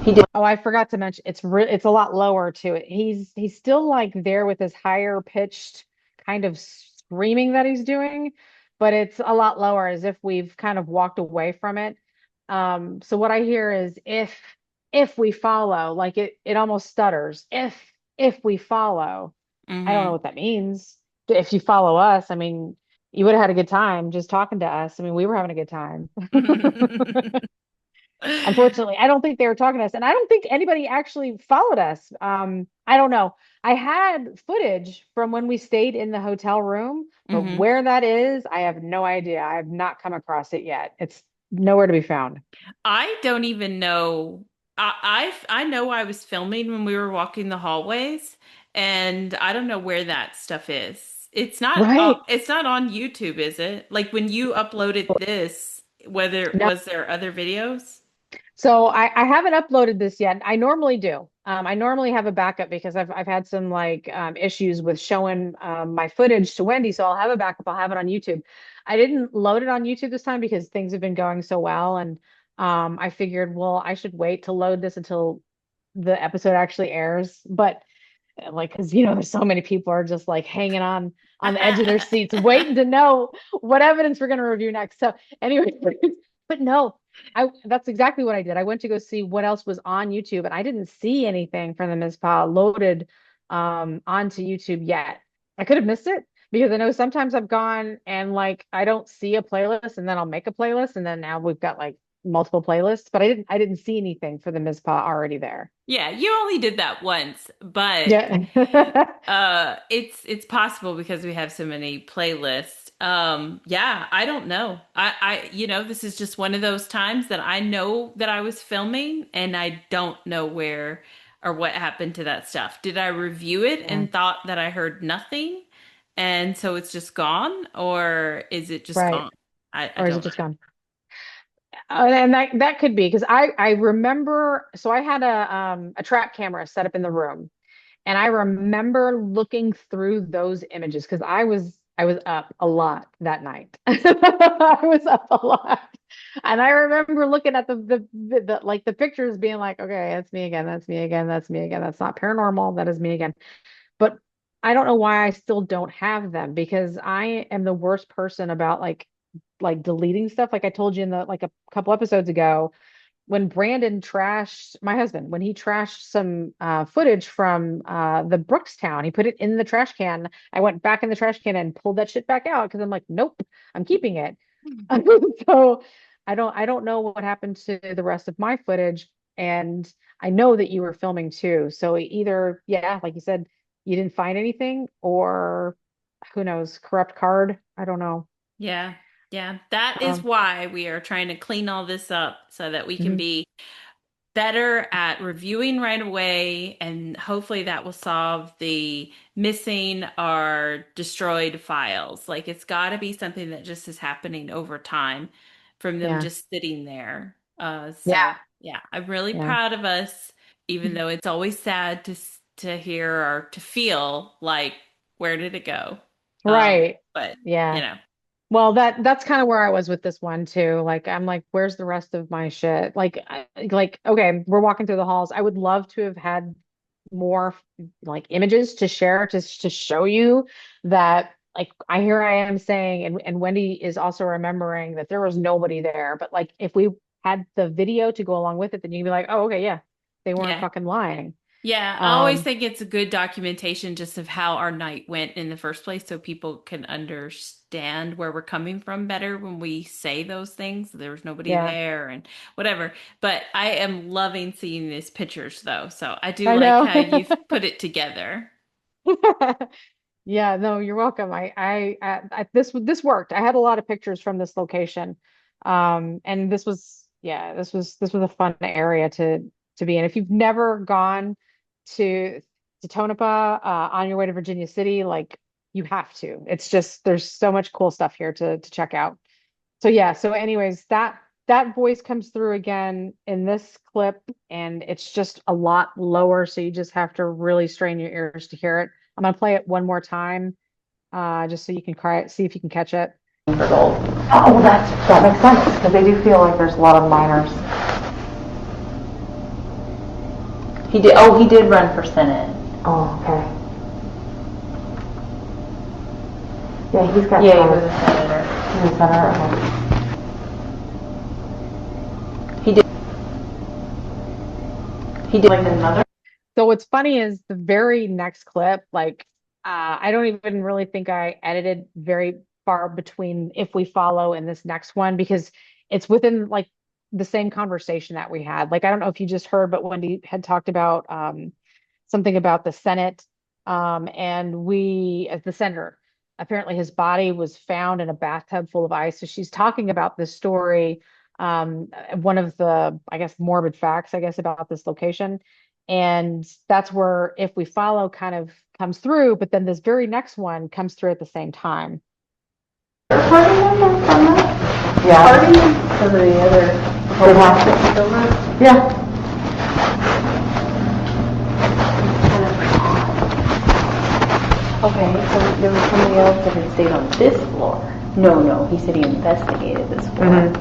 He did. Oh, I forgot to mention it's a lot lower too. He's still like there with his higher pitched kind of screaming that he's doing, but it's a lot lower, as if we've kind of walked away from it. So what I hear is if we follow, like it almost stutters. If we follow. I don't know Hmm. what that means. If you follow us, I mean, you would have had a good time just talking to us. I mean, we were having a good time. Unfortunately, I don't think they were talking to us, and I don't think anybody actually followed us. I don't know. I had footage from when we stayed in the hotel room, but Hmm. where that is, I have no idea. I have not come across it yet. It's nowhere to be found. I don't even know. I know I was filming when we were walking the hallways, and I don't know where that stuff is. Right. It's not on YouTube, is it? Like when you uploaded this, whether No. was there other videos? So I haven't uploaded this yet. I normally do. I normally have a backup because I've had some like issues with showing my footage to Wendy. So I'll have a backup. I'll have it on YouTube. I didn't load it on YouTube this time because things have been going so well, and I figured, well, I should wait to load this until the episode actually airs. But like, because there's so many people are just like hanging on the edge of their seats, waiting to know what evidence we're going to review next. So anyway, but no, I that's exactly what I did. I went to go see what else was on YouTube, and I didn't see anything from the Mizpah loaded onto YouTube yet. I could have missed it because I know sometimes I've gone and like I don't see a playlist, and then I'll make a playlist, and then now we've got like multiple playlists, but I didn't see anything for the Mizpah already there. Yeah, you only did that once, but Yeah. it's possible because we have so many playlists. Yeah, I don't know. This is just one of those times that I know that I was filming and I don't know where or what happened to that stuff. Did I review it Yeah. and thought that I heard nothing and so it's just gone, or is it just Right. gone? I Or is it don't know. just gone? And that could be because I remember, so I had a trap camera set up in the room, and I remember looking through those images because I was up a lot that night. I was up a lot. And I remember looking at the like the pictures being like, okay, that's me again, that's me again, that's me again. That's not paranormal, that is me again. But I don't know why I still don't have them because I am the worst person about like deleting stuff. Like I told you in the like a couple episodes ago, when Brandon trashed my husband, when he trashed some footage from the Brookstown, he put it in the trash can. I went back in the trash can and pulled that shit back out because I'm like, nope, I'm keeping it. So I don't know what happened to the rest of my footage. And I know that you were filming too. So either, yeah, like you said, you didn't find anything, or who knows, corrupt card. I don't know. Yeah. Yeah. That is Um, why we are trying to clean all this up so that we can mhm. be better at reviewing right away, and hopefully that will solve the missing or destroyed files. Like it's got to be something that just is happening over time from them Yeah. just sitting there. Yeah. So yeah, I'm really Yeah. proud of us, even though it's always sad to hear or to feel like where did it go? Right. But you Yeah. know, Well, that's kind of where I was with this one too. Like I'm like, where's the rest of my shit? Like okay, we're walking through the halls. I would love to have had more like images to share to show you that like I here I am saying, and Wendy is also remembering that there was nobody there. But like if we had the video to go along with it, then you'd be like, oh, okay, yeah, they weren't yeah. fucking lying. Yeah, I always Um, think it's a good documentation just of how our night went in the first place so people can understand where we're coming from better when we say those things. There was nobody yeah, there and whatever. But I am loving seeing these pictures though. So I do I like know. how you've put it together. Yeah, no, you're welcome. This worked. I had a lot of pictures from this location. And this was a fun area to be in. If you've never gone to Tonopah on your way to Virginia City, like you have to. It's just there's so much cool stuff here to check out. So yeah, so anyways, that voice comes through again in this clip, and it's just a lot lower, so you just have to really strain your ears to hear it. I'm gonna play it one more time, just so you can see if you can catch it. For gold. Oh, that makes sense because they do feel like there's a lot of minors. He did. Oh, he did run for Senate. Oh, okay. Yeah, he's got. Yeah, he was a senator. He's a senator. Okay. He did. He did like another. So what's funny is the very next clip, like I don't even really think I edited very far between if we follow and this next one because it's within like the same conversation that we had. Like I don't know if you just heard, but Wendy had talked about something about the Senate, and we as the senator, apparently his body was found in a bathtub full of ice. So she's talking about this story, one of the I guess morbid facts I guess about this location. And that's where if we follow kind of comes through, but then this very next one comes through at the same time. Party member from that? Yeah. Party? Some of the other. Good house. Yeah. Okay, so there was somebody else that had stayed on this floor. No, no, he said he investigated this floor.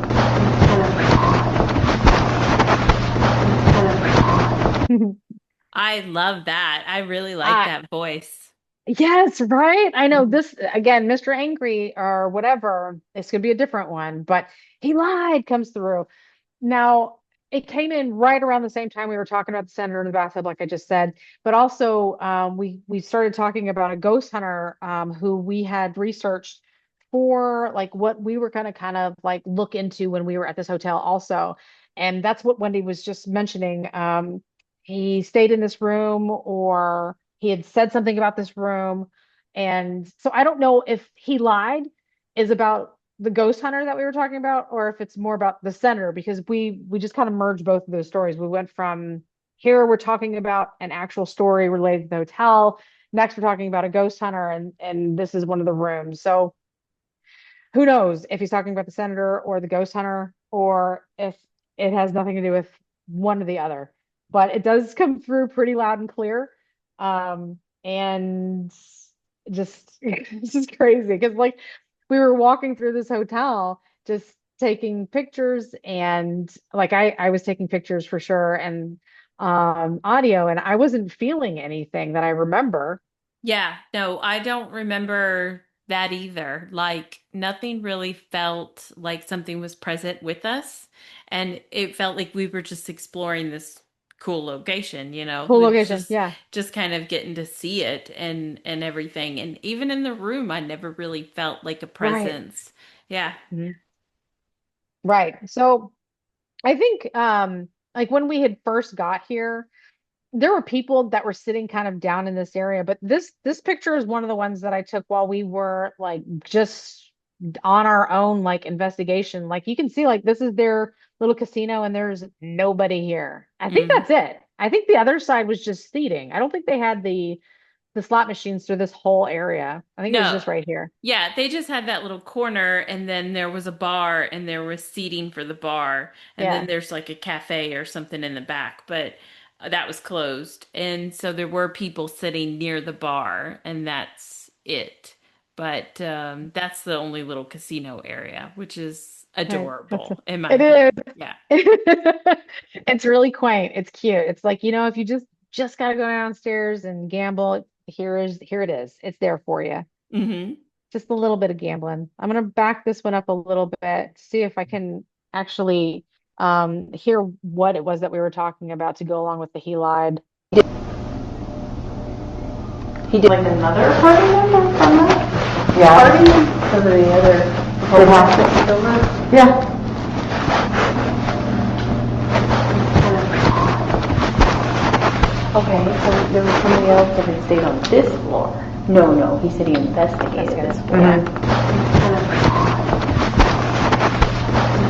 I love that. I really like Ah, that voice. yes, right. I know this again, Mr. Angry or whatever. It's gonna be a different one, but he lied comes through. Now, it came in right around the same time we were talking about the senator in the bathtub, like I just said. But also, we started talking about a ghost hunter who we had researched for like what we were gonna kind of like look into when we were at this hotel also. And that's what Wendy was just mentioning. He stayed in this room or he had said something about this room. And so I don't know if he lied is about the ghost hunter that we were talking about, or if it's more about the senator, because we just kind of merged both of those stories. We went from here we're talking about an actual story related to the hotel. Next, we're talking about a ghost hunter, and this is one of the rooms. So who knows if he's talking about the senator or the ghost hunter, or if it has nothing to do with one or the other. But it does come through pretty loud and clear. And just it's just crazy because like we were walking through this hotel just taking pictures and like I was taking pictures for sure and audio and I wasn't feeling anything that I remember. Yeah, no, I don't remember that either. Like nothing really felt like something was present with us. And it felt like we were just exploring this cool location, Cool It's location. just Yeah. just kind of getting to see it and everything. And even in the room, I never really felt like a Right. presence. Yeah. Mhm. Right. So I think like when we had first got here, there were people that were sitting kind of down in this area, but this picture is one of the ones that I took while we were like just on our own like investigation. Like you can see like this is their little casino and there's nobody here. I think Mm. that's it. I think the other side was just seating. I don't think they had the slot machines through this whole area. I think it was No. just right here. Yeah, they just had that little corner, and then there was a bar, and there was seating for the bar, and then Yeah. there's like a cafe or something in the back, but that was closed. And so there were people sitting near the bar, and that's it. But that's the only little casino area, which is Right. adorable, in my It opinion. is. Yeah. It's really quaint. It's cute. It's like, if you just gotta go downstairs and gamble, here it is. It's there for you. Hmm. Just a little bit of gambling. I'm gonna back this one up a little bit, see if I can actually hear what it was that we were talking about to go along with the he lied. He did like another party member from that yeah. Party? Some of the other house. Yeah. Okay, so there was somebody else that had stayed on this floor. No, he said he investigated this floor.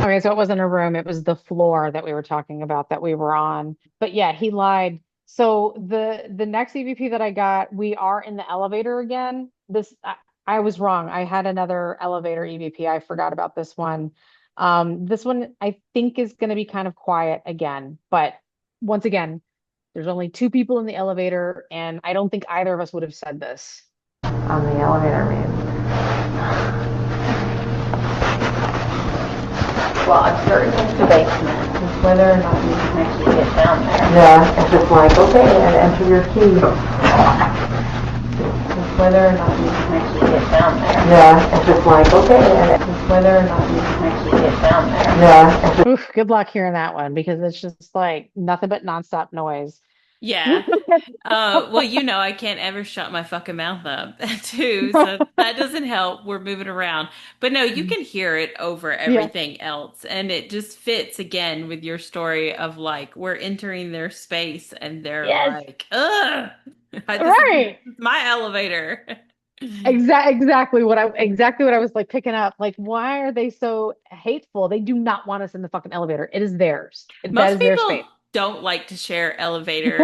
Okay, so it wasn't a room, it was the floor that we were talking about that we were on. But yeah, he lied. So the next EVP that I got, we are in the elevator again. I was wrong. I had another elevator EVP. I forgot about this one. This one I think is going to be kind of quiet again, but once again, there's only two people in the elevator, and I don't think either of us would have said this. On the elevator, I mean. Well, I'm certain it's the basement. It's whether or not you can actually get down there. Yeah, it's just like, okay, and enter your key. It's whether or not you can actually get down there. Yeah, it's just like, okay, and it's whether or not you can actually get down there. Yeah. Oof, good luck hearing that one because it's just like nothing but nonstop noise. Yeah. Well, I can't ever shut my fucking mouth up too, so that doesn't help. We're moving around. But no, you can hear it over Yeah. everything else. And it just fits again with your story of like we're entering their space and they're Yes. like, ugh, Right. this is my elevator. Exactly what I was like picking up. Like, why are they so hateful? They do not want us in the fucking elevator. It is theirs. That Most is their people space. don't like to share elevators.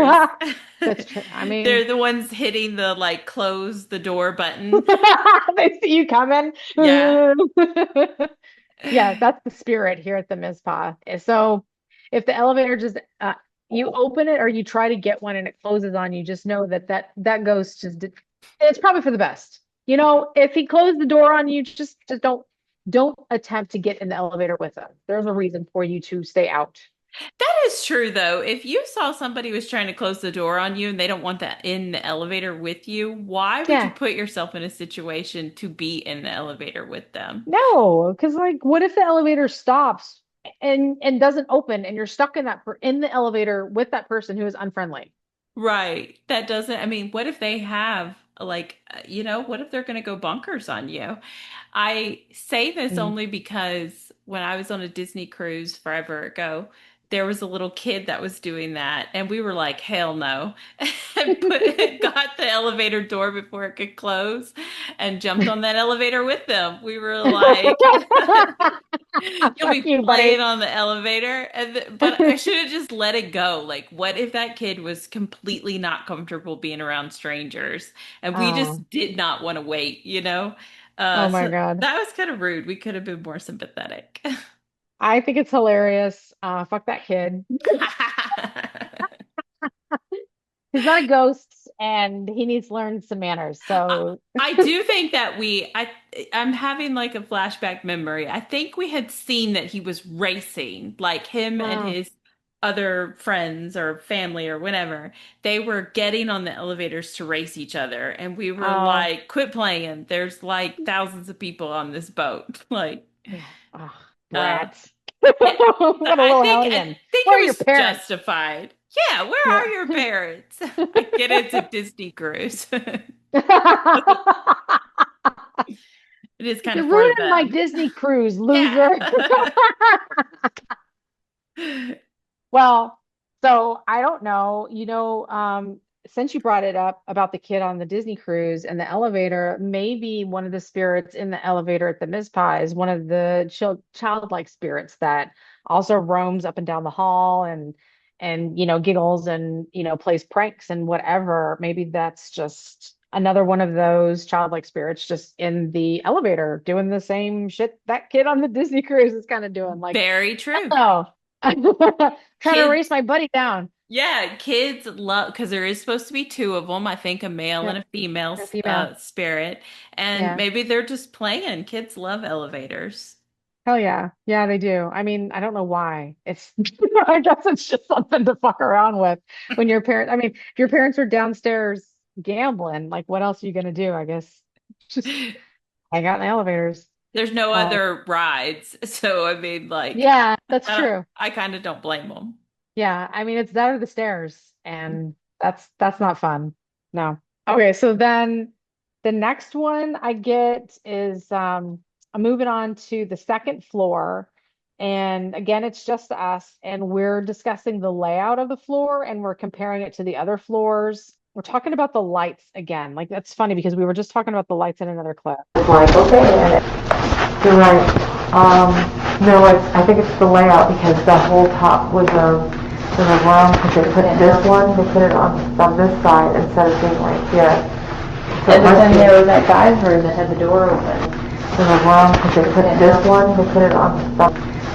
That's true. I They're mean, the ones hitting the like close the door button. they see you coming. Yeah. Yeah, that's the spirit here at the Mizpah. So if the elevator just you open it or you try to get one and it closes on you, just know that ghost just it's probably for the best. If he closed the door on you, just don't attempt to get in the elevator with him. There's a reason for you to stay out. That is true, though. If you saw somebody was trying to close the door on you and they don't want that in the elevator with you, why would you Yeah. put yourself in a situation to be in the elevator with them? No, because like what if the elevator stops and doesn't open and you're stuck in the elevator with that person who is unfriendly? Right. That doesn't, I mean, what if they have like, what if they're going to go bonkers on you? I say this Mm. only because when I was on a Disney cruise forever ago, there was a little kid that was doing that, and we were like, hell no. And got the elevator door before it could close and jumped on that elevator with them. We were like, you'll Fuck be you, playing buddy. on the elevator. But I should have just let it go. Like, what if that kid was completely not comfortable being around strangers and we Oh, just did not want to wait, you know? oh my So God. that was kind of rude. We could have been more sympathetic. I think it's hilarious. Fuck that kid. He's not a ghost and he needs to learn some manners. I, So, I do think that I'm having like a flashback memory. I think we had seen that he was racing, like him and uh, his other friends or family or whatever. They were getting on the elevators to race each other, and we were oh, like, "Quit playing. There's like thousands of people on this boat." Like, yeah. Oh, uh, brats. yeah. What a I little think I hellion. think Where it are your was parents? justified. Yeah, where Yeah. are your parents? I get it's a Disney cruise. It is kind You're of for ruining my them. Disney cruise, Yeah. loser. Well, so I don't know, since you brought it up about the kid on the Disney cruise and the elevator, maybe one of the spirits in the elevator at the Mizpah is one of the childlike spirits that also roams up and down the hall and giggles and plays pranks and whatever. Maybe that's just another one of those childlike spirits just in the elevator doing the same shit that kid on the Disney cruise is kind of doing. Like, Very true. oh, trying to Kids, race my buddy down. yeah, kids love because there is supposed to be two of them. I think a male and Yep, a female a female. spirit, and Yeah. maybe they're just playing. Kids love elevators. Hell yeah. Yeah, they do. I mean, I don't know why. It's I guess it's just something to fuck around with when your parents, I mean, if your parents are downstairs gambling, like what else are you gonna do? I guess just hang out in the elevators. There's no Uh, other rides, so I mean, like, yeah, that's true. I kind of don't blame them. Yeah, I mean it's that or the stairs, and that's not fun. No. Okay, so then the next one I get is I'm moving on to the second floor. And again, it's just us, and we're discussing the layout of the floor and we're comparing it to the other floors. We're talking about the lights again. Like that's funny because we were just talking about the lights in another clip. It's like, okay, you're right. No, I think it's the layout because the whole top was in the wrong because they put this one, they put it on this side instead of being like here. So But then there was that guy's room that had the door open. in the wrong because they put this one, they put it on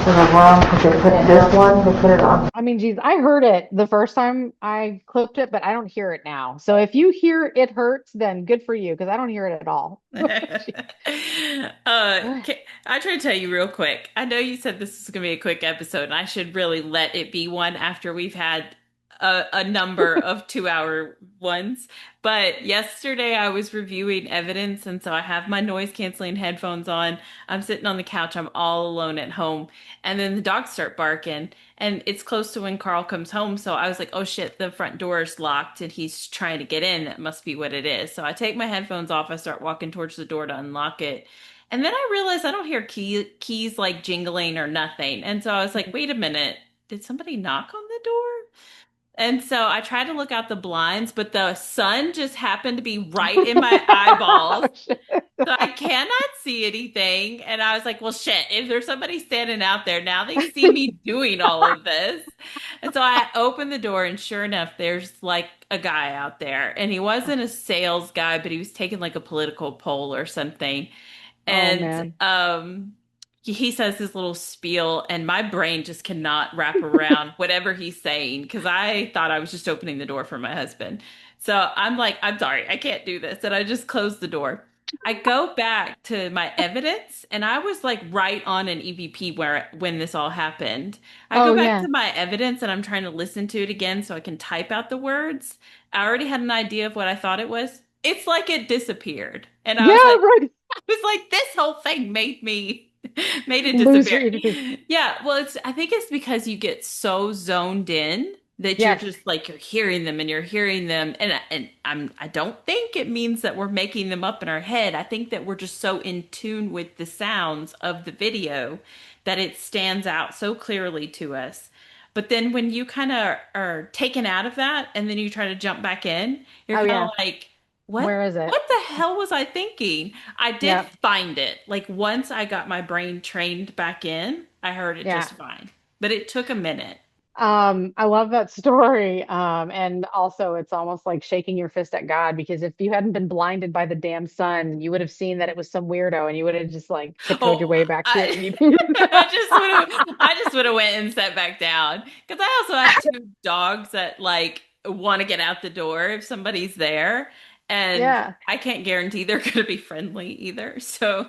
in the wrong because they put this one, they put it on. I mean, geez, I heard it the first time I clipped it, but I don't hear it now. So if you hear it hurts, then good for you because I don't hear it at all. I try to tell you real quick. I know you said this is going to be a quick episode, and I should really let it be one after we've had a number of 2-hour ones. But yesterday I was reviewing evidence, and so I have my noise canceling headphones on. I'm sitting on the couch. I'm all alone at home, and then the dogs start barking, and it's close to when Carl comes home. So I was like, "Oh shit, the front door is locked, and he's trying to get in. That must be what it is." So I take my headphones off. I start walking towards the door to unlock it. And then I realized I don't hear keys like jingling or nothing. And so I was like, wait a minute, did somebody knock on the door? And so I tried to look out the blinds, but the sun just happened to be right in my eyeballs. Oh, shit. So I cannot see anything. And I was like, well, shit, if there's somebody standing out there, now they see me doing all of this. And so I opened the door, and sure enough, there's like a guy out there. And he wasn't a sales guy, but he was taking like a political poll or something. Oh And man. he says his little spiel, and my brain just cannot wrap around whatever he's saying because I thought I was just opening the door for my husband. So I'm like, I'm sorry, I can't do this. And I just closed the door. I go back to my evidence, and I was like right on an EVP where when this all happened. I Oh go back yeah. to my evidence, and I'm trying to listen to it again so I can type out the words. I already had an idea of what I thought it was. It's like it disappeared. And Yeah, right. I was like, this whole thing made it Lose your disappear. EVP. Yeah, well, I think it's because you get so zoned in that you're Yes. just like you're hearing them and you're hearing them, I don't think it means that we're making them up in our head. I think that we're just so in tune with the sounds of the video that it stands out so clearly to us. But then when you kind of are taken out of that and then you try to jump back in, you're Oh kind of yeah. like, Where is it? what the hell was I thinking? I did Yep. find it. Like once I got my brain trained back in, I heard it Yeah. just fine. But it took a minute. I love that story. And also it's almost like shaking your fist at God because if you hadn't been blinded by the damn sun, you would have seen that it was some weirdo and you would have just like tiptoed your Oh, way back to it I and you I just would have went and sat back down because I also have two dogs that like want to get out the door if somebody's there, and Yeah. I can't guarantee they're going to be friendly either. So,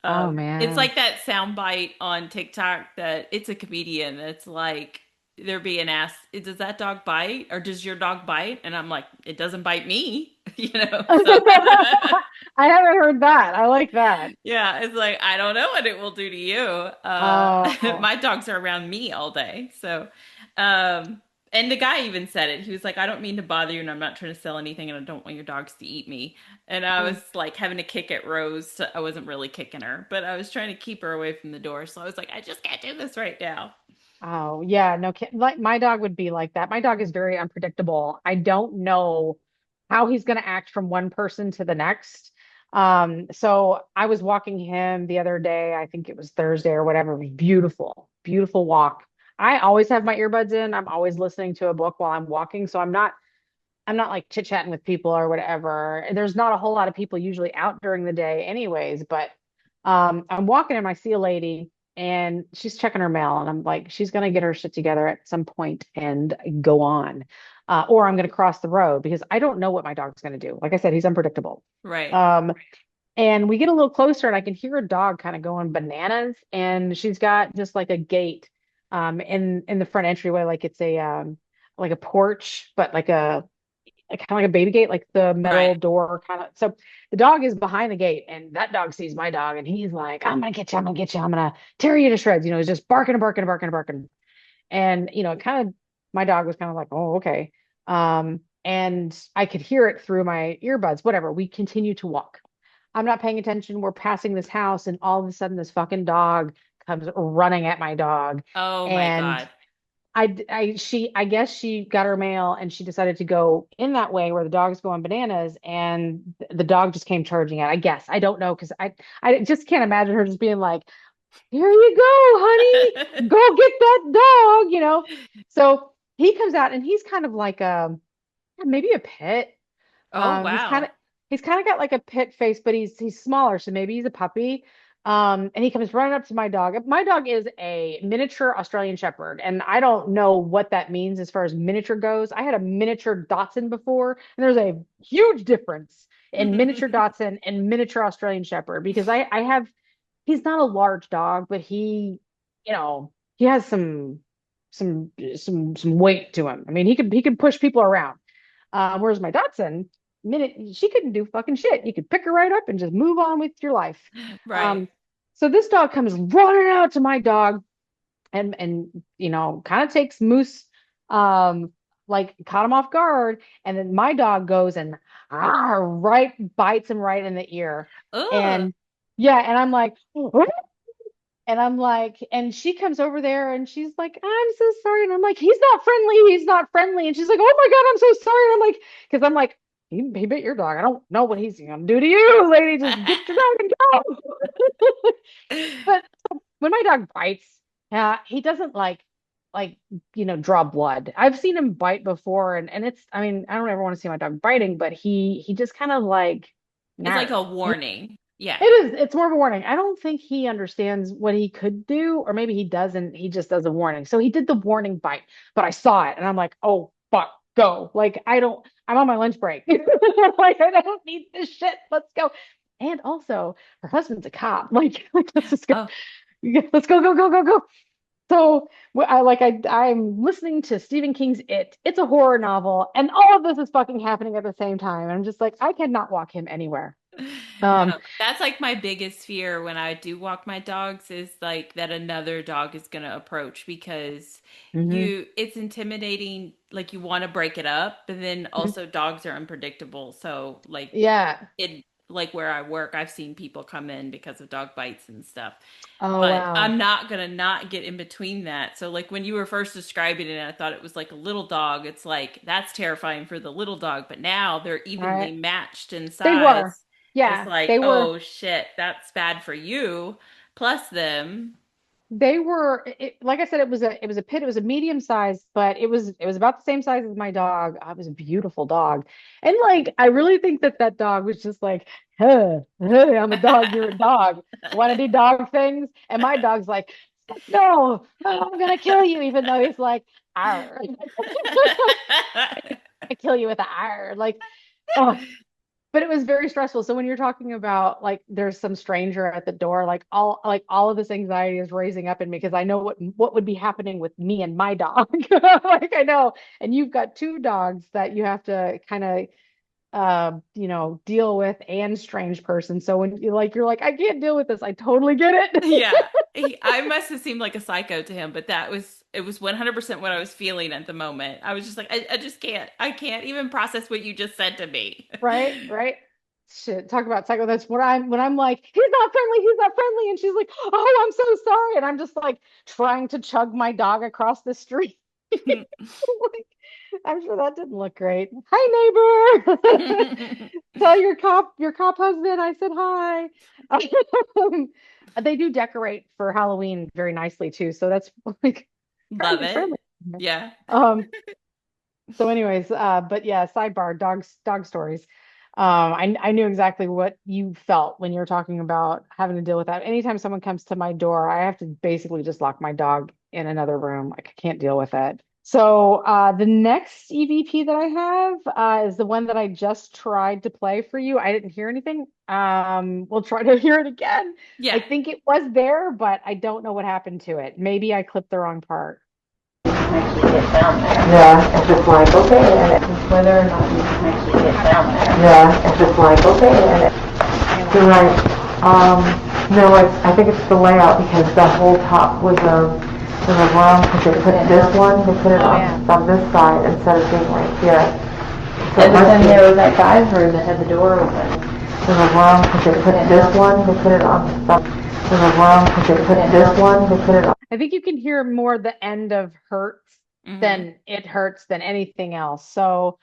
Oh it's man. like that sound bite on TikTok that it's a comedian that's like they're being asked, "Does that dog bite or does your dog bite?" And I'm like, "It doesn't bite me," you know. So. I haven't heard that. I like that. Yeah, it's like I don't know what it will do to you. Oh, My dogs are around me all day. So, and the guy even said it. He was like, "I don't mean to bother you, and I'm not trying to sell anything, and I don't want your dogs to eat me." And I was mm. like having to kick at Rose. So I wasn't really kicking her, but I was trying to keep her away from the door. So I was like, "I just can't do this right now." Oh, yeah. No, like my dog would be like that. My dog is very unpredictable. I don't know how he's going to act from one person to the next. So I was walking him the other day. I think it was Thursday or whatever. It was beautiful, beautiful walk. I always have my earbuds in. I'm always listening to a book while I'm walking. So I'm not like chit-chatting with people or whatever. There's not a whole lot of people usually out during the day anyways, but I'm walking and I see a lady and she's checking her mail and I'm like, she's gonna get her shit together at some point and go on. Or I'm gonna cross the road because I don't know what my dog's gonna do. Like I said, he's unpredictable. Right, Um, and we get a little closer and I can hear a dog kind of going bananas and she's got just like a gate in the front entryway, like a porch, but like kind of like a baby gate, like the metal right. door kind of. So the dog is behind the gate, and that dog sees my dog, and he's like, "I'm gonna get you! I'm gonna get you! I'm gonna tear you to shreds!" He's just barking and barking and barking and barking. And it kind of my dog was kind of like, "Oh, okay." And I could hear it through my earbuds. Whatever. We continue to walk. I'm not paying attention. We're passing this house, and all of a sudden, this fucking dog comes running at my dog, Oh my and God. I guess she got her mail and she decided to go in that way where the dog's going bananas and the dog just came charging out. I guess. I don't know because I just can't imagine her just being like, "Here you go, honey. Go get that dog." So he comes out and he's kind of like maybe a pit. Oh He's kind wow. of got like a pit face, but he's smaller, so maybe he's a puppy. And he comes running up to my dog. My dog is a miniature Australian Shepherd, and I don't know what that means as far as miniature goes. I had a miniature Dotson before, and there's a huge difference in miniature Dotson and miniature Australian Shepherd because I have he's not a large dog, but he has some weight to him. I mean, he could push people around. Whereas my Dotson, minute she couldn't do fucking shit. You could pick her right up and just move on with your life. Right. Um, so this dog comes running out to my dog and kind of takes Moose like caught him off guard, and then my dog goes and right bites him right in the ear. Ugh. And yeah, and I'm like, and I'm like, and she comes over there and she's like, "I'm so sorry." And I'm like, "He's not friendly. He's not friendly." And she's like, "Oh my God, I'm so sorry." And I'm like, because I'm like, he bit your dog. I don't know what he's gonna do to you, lady. Just get your dog and go. But when my dog bites, he doesn't like draw blood. I've seen him bite before, and it's I mean, I don't ever want to see my dog biting, but he just kind of like, It's like "Nar." a warning. Yeah. It's more of a warning. I don't think he understands what he could do, or maybe he doesn't. He just does a warning. So he did the warning bite, but I saw it and I'm like, "Oh fuck, go." Like I'm on my lunch break. Like I don't need this shit. Let's go. And also her husband's a cop. Like let's just go. Oh, Yeah, let's go, go, go, go, go. So I'm listening to Stephen King's It. It's a horror novel, and all of this is fucking happening at the same time. I'm just like, I cannot walk him anywhere. No, Um, that's like my biggest fear when I do walk my dogs is like that another dog is going to approach because mhm. it's intimidating. Like you want to break it up, but then also dogs are unpredictable. So Yeah. like where I work, I've seen people come in because of dog bites and stuff. Oh, But wow. I'm not gonna not get in between that. So like when you were first describing it, I thought it was like a little dog. It's like that's terrifying for the little dog, but now they're All evenly right. matched in They were. size. It's Yeah, like, they were. oh shit, that's bad for you, plus them. They were like I said, it was a pit. It was a medium size, but it was about the same size as my dog. It was a beautiful dog, and like I really think that that dog was just like, hey, I'm a dog, you're a dog. Want to do dog things? And my dog's like, no, I'm gonna kill you, even though he's like, "Arr." I kill you with an R. Like, oh, but it was very stressful. So when you're talking about like there's some stranger at the door, like all of this anxiety is raising up in me because I know what would be happening with me and my dog. Like I know, and you've got two dogs that you have to kind of deal with and strange person. So when you're like, I can't deal with this. I totally get it. Yeah. I must have seemed like a psycho to him, but it was 100% what I was feeling at the moment. I was just like, I just can't. I can't even process what you just said to me. Right, right. Shit, talk about psycho. That's what I'm when I'm like, he's not friendly, he's not friendly. And she's like, oh, I'm so sorry. And I'm just like trying to chug my dog across the street. Like, I'm sure that didn't look great. Hi, neighbor. Tell your cop husband I said hi. Um, they do decorate for Halloween very nicely too. So that's like trying to Love be it. friendly. Yeah. Um, so anyways, but yeah, sidebar, dog stories. I knew exactly what you felt when you were talking about having to deal with that. Anytime someone comes to my door, I have to basically just lock my dog in another room. Like I can't deal with it. So the next EVP that I have is the one that I just tried to play for you. I didn't hear anything. We'll try to hear it again. I Yeah. think it was there, but I don't know what happened to it. Maybe I clipped the wrong part. Actually get down there. Yeah, it's just like, okay, and it's whether or not you can actually get down there. Yeah, it's just like, okay, and you're right. No, I think it's the layout because the whole top was a wrong, because they put this one, they put it on this side instead of being right here. So And then there was that guy's room that had the door open. it was wrong, because they put this one, they put it on, it was wrong, because they put this one, they put it on. I think you can hear more the end of hurts Hmm. than it hurts than anything else. So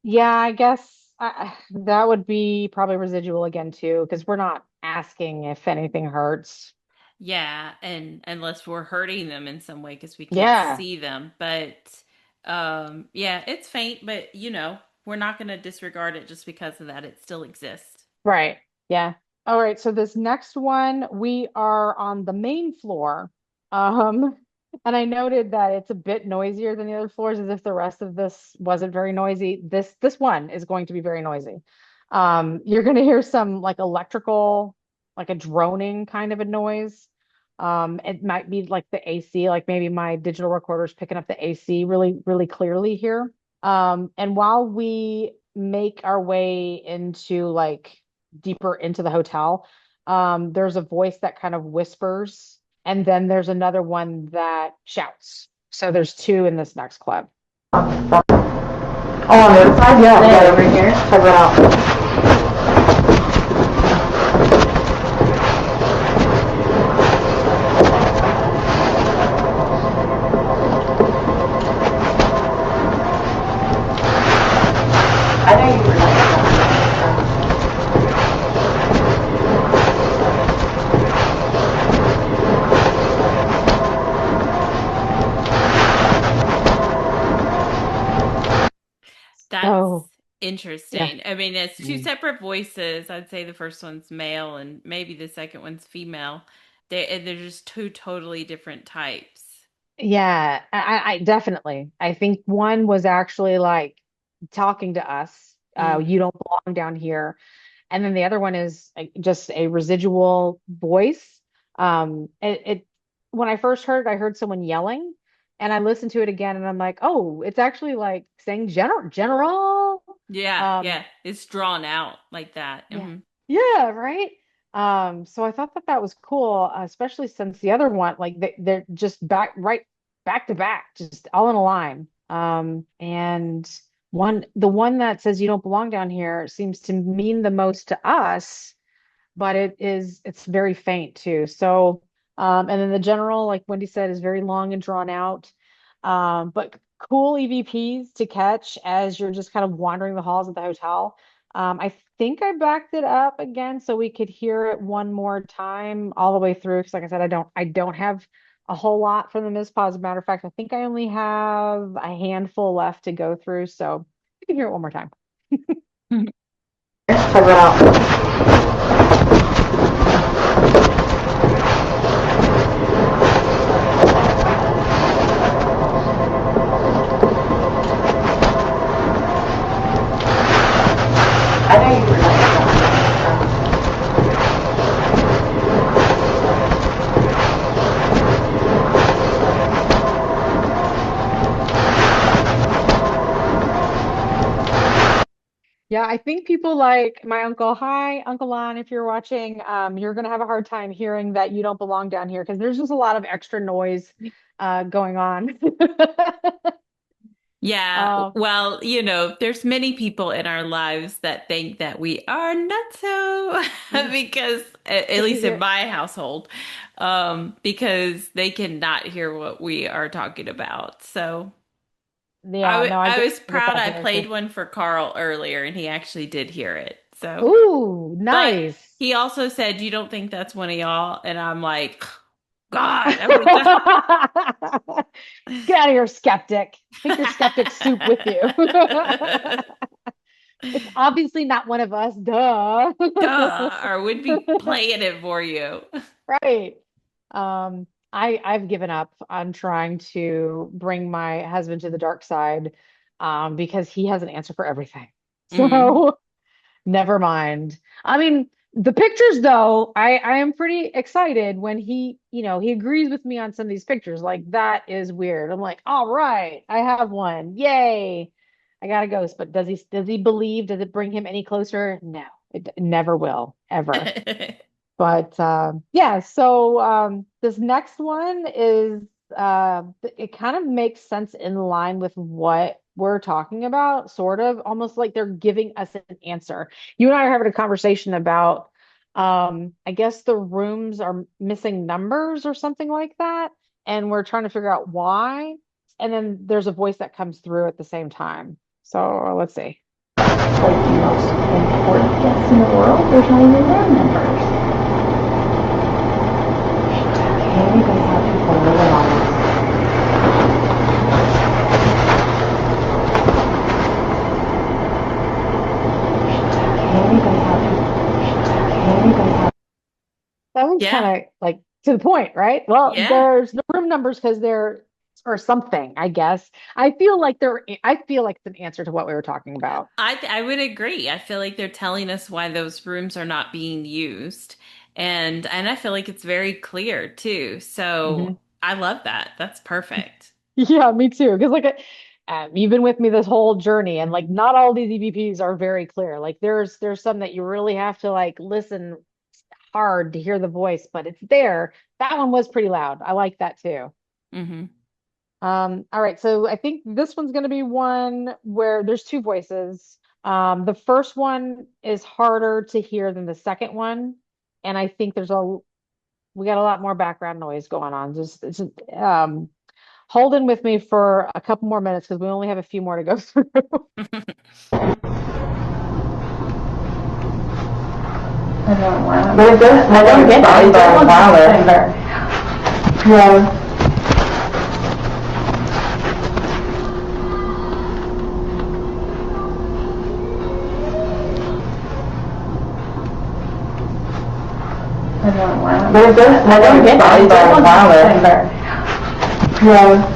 yeah, I guess that would be probably residual again too, because we're not asking if anything hurts. Yeah, and unless we're hurting them in some way because we can't Yeah, see them. But yeah, it's faint, but we're not going to disregard it just because of that. It still exists. right. Yeah. All right. So this next one, we are on the main floor. Um, and I noted that it's a bit noisier than the other floors, as if the rest of this wasn't very noisy. This one is going to be very noisy. You're going to hear some like electrical, like a droning kind of a noise. It might be like the AC, like maybe my digital recorder's picking up the AC really, really clearly here. And while we make our way into like deeper into the hotel, there's a voice that kind of whispers, and then there's another one that shouts. So there's two in this next clip. Oh, on the other side? Yeah, Right yeah, over here. check that out. I know you were like, That's So yeah. interesting. I mean, it's two Mm. separate voices. I'd say the first one's male and maybe the second one's female. They're just two totally different types. Yeah, I definitely. I think one was actually like talking to us. You Hmm. don't belong down here. And then the other one is just a residual voice. When I first heard it, I heard someone yelling, and I listened to it again, and I'm like, oh, it's actually like saying general. Yeah, Um, yeah. It's drawn out like that. yeah, Hmm. Yeah, right. So I thought that that was cool, especially since the other one, like they're just back to back, just all in a line. And the one that says you don't belong down here seems to mean the most to us, but it's very faint too. So, and then the general, like Wendy said, is very long and drawn out. But cool EVPs to catch as you're just kind of wandering the halls of the hotel. I think I backed it up again so we could hear it one more time all the way through. Because like I said, I don't have a whole lot from the Mizpah. As a matter of fact, I think I only have a handful left to go through. So we can hear it one more time. Check that out. I know you were Yeah, I think people like my uncle. Hi, Uncle Lon, if you're watching, you're gonna have a hard time hearing that you don't belong down here because there's just a lot of extra noise going on. Yeah, Uh, well, there's many people in our lives that think that we are not so because at least in you're, my household, because they cannot hear what we are talking about. So yeah, no, I I get was I get proud that I here played too. one for Carl earlier and he actually did hear it. So, Ooh, but nice. he also said, "You don't think that's one of y'all?" And I'm like, God, I Get wish I out of here, skeptic. Take your skeptic soup with you. It's obviously not one of us, duh. duh, or would be playing it for you. Right. I've given up on trying to bring my husband to the dark side, because he has an answer for everything. Mm. So never mind. I mean, the pictures though, I am pretty excited when he agrees with me on some of these pictures. Like that is weird. I'm like, all right, I have one. Yay. I got a ghost, but does he believe? Does it bring him any closer? No, it never will, ever. But yeah, so this next one is it kind of makes sense in line with what we're talking about, sort of almost like they're giving us an answer. You and I are having a conversation about I guess the rooms are missing numbers or something like that, and we're trying to figure out why. And then there's a voice that comes through at the same time. So let's see. like the most important guests in the world. There's not even room numbers. Maybe they have people living on this. Maybe they have. Maybe they have. That was kind Yeah. of like to the point, right? Well, Yeah. there's the room numbers because they're or something, I guess. I feel like it's an answer to what we were talking about. I would agree. I feel like they're telling us why those rooms are not being used. And I feel like it's very clear too. So Hmm. I love that. That's perfect. Yeah, me too. Because like you've been with me this whole journey, and like not all these EVPs are very clear. Like there's some that you really have to like listen hard to hear the voice, but it's there. That one was pretty loud. I like that too. Hmm. All right, so I think this one's going to be one where there's two voices. The first one is harder to hear than the second one, and I think we got a lot more background noise going on. Just hold in with me for a couple more minutes because we only have a few more to go through. I don't know. But it does. I don't get it. It does louder. Yeah. I don't know. But it does. I don't get it. It does louder. Yeah.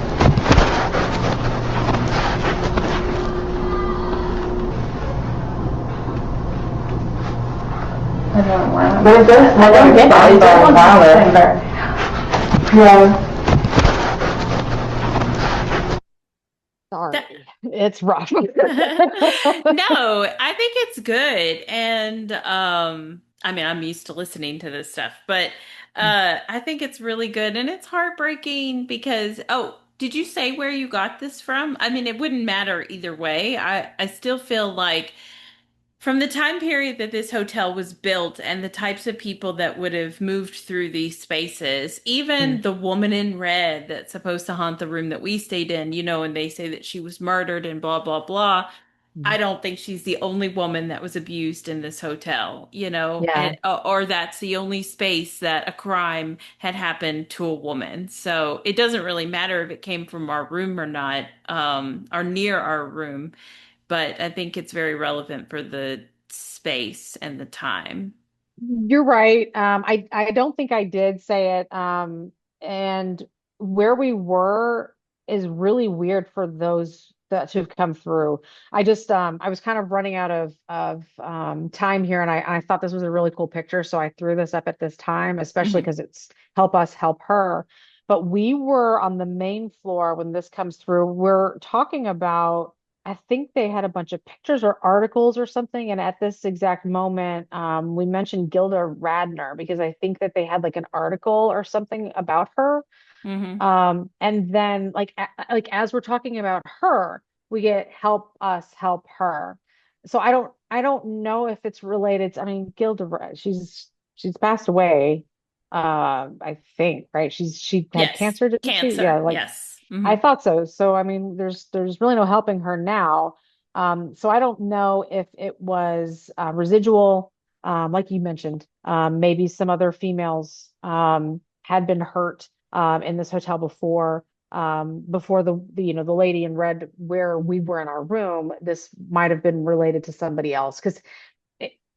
I don't know. But it does. I don't get it. It does louder. Yeah. That Sorry, it's rough. No, I think it's good. And I mean, I'm used to listening to this stuff, but I think it's really good and it's heartbreaking because did you say where you got this from? I mean, it wouldn't matter either way. I still feel like from the time period that this hotel was built and the types of people that would have moved through these spaces, even the woman in red that's supposed to haunt the room that we stayed in, and they say that she was murdered and blah, blah, blah. I don't think she's the only woman that was abused in this hotel, Yeah. and or that's the only space that a crime had happened to a woman. So it doesn't really matter if it came from our room or not, or near our room, but I think it's very relevant for the space and the time. You're right. I don't think I did say it. And where we were is really weird for those that to have come through. I was kind of running out of time here, and I thought this was a really cool picture, so I threw this up at this time, especially Mhm. because it's help us help her. But we were on the main floor when this comes through. We're talking about. I think they had a bunch of pictures or articles or something. And at this exact moment, we mentioned Gilda Radner because I think that they had like an article or something about her. Hmm. And then like as we're talking about her, we get help us help her. So I don't know if it's related. I mean, she's passed away. I think, right? She had Yes, cancer, didn't she? Yeah, cancer. like Yes. Hmm. I thought so. So I mean, there's really no helping her now. So I don't know if it was residual, like you mentioned. Maybe some other females had been hurt in this hotel before the lady in red where we were in our room. This might have been related to somebody else because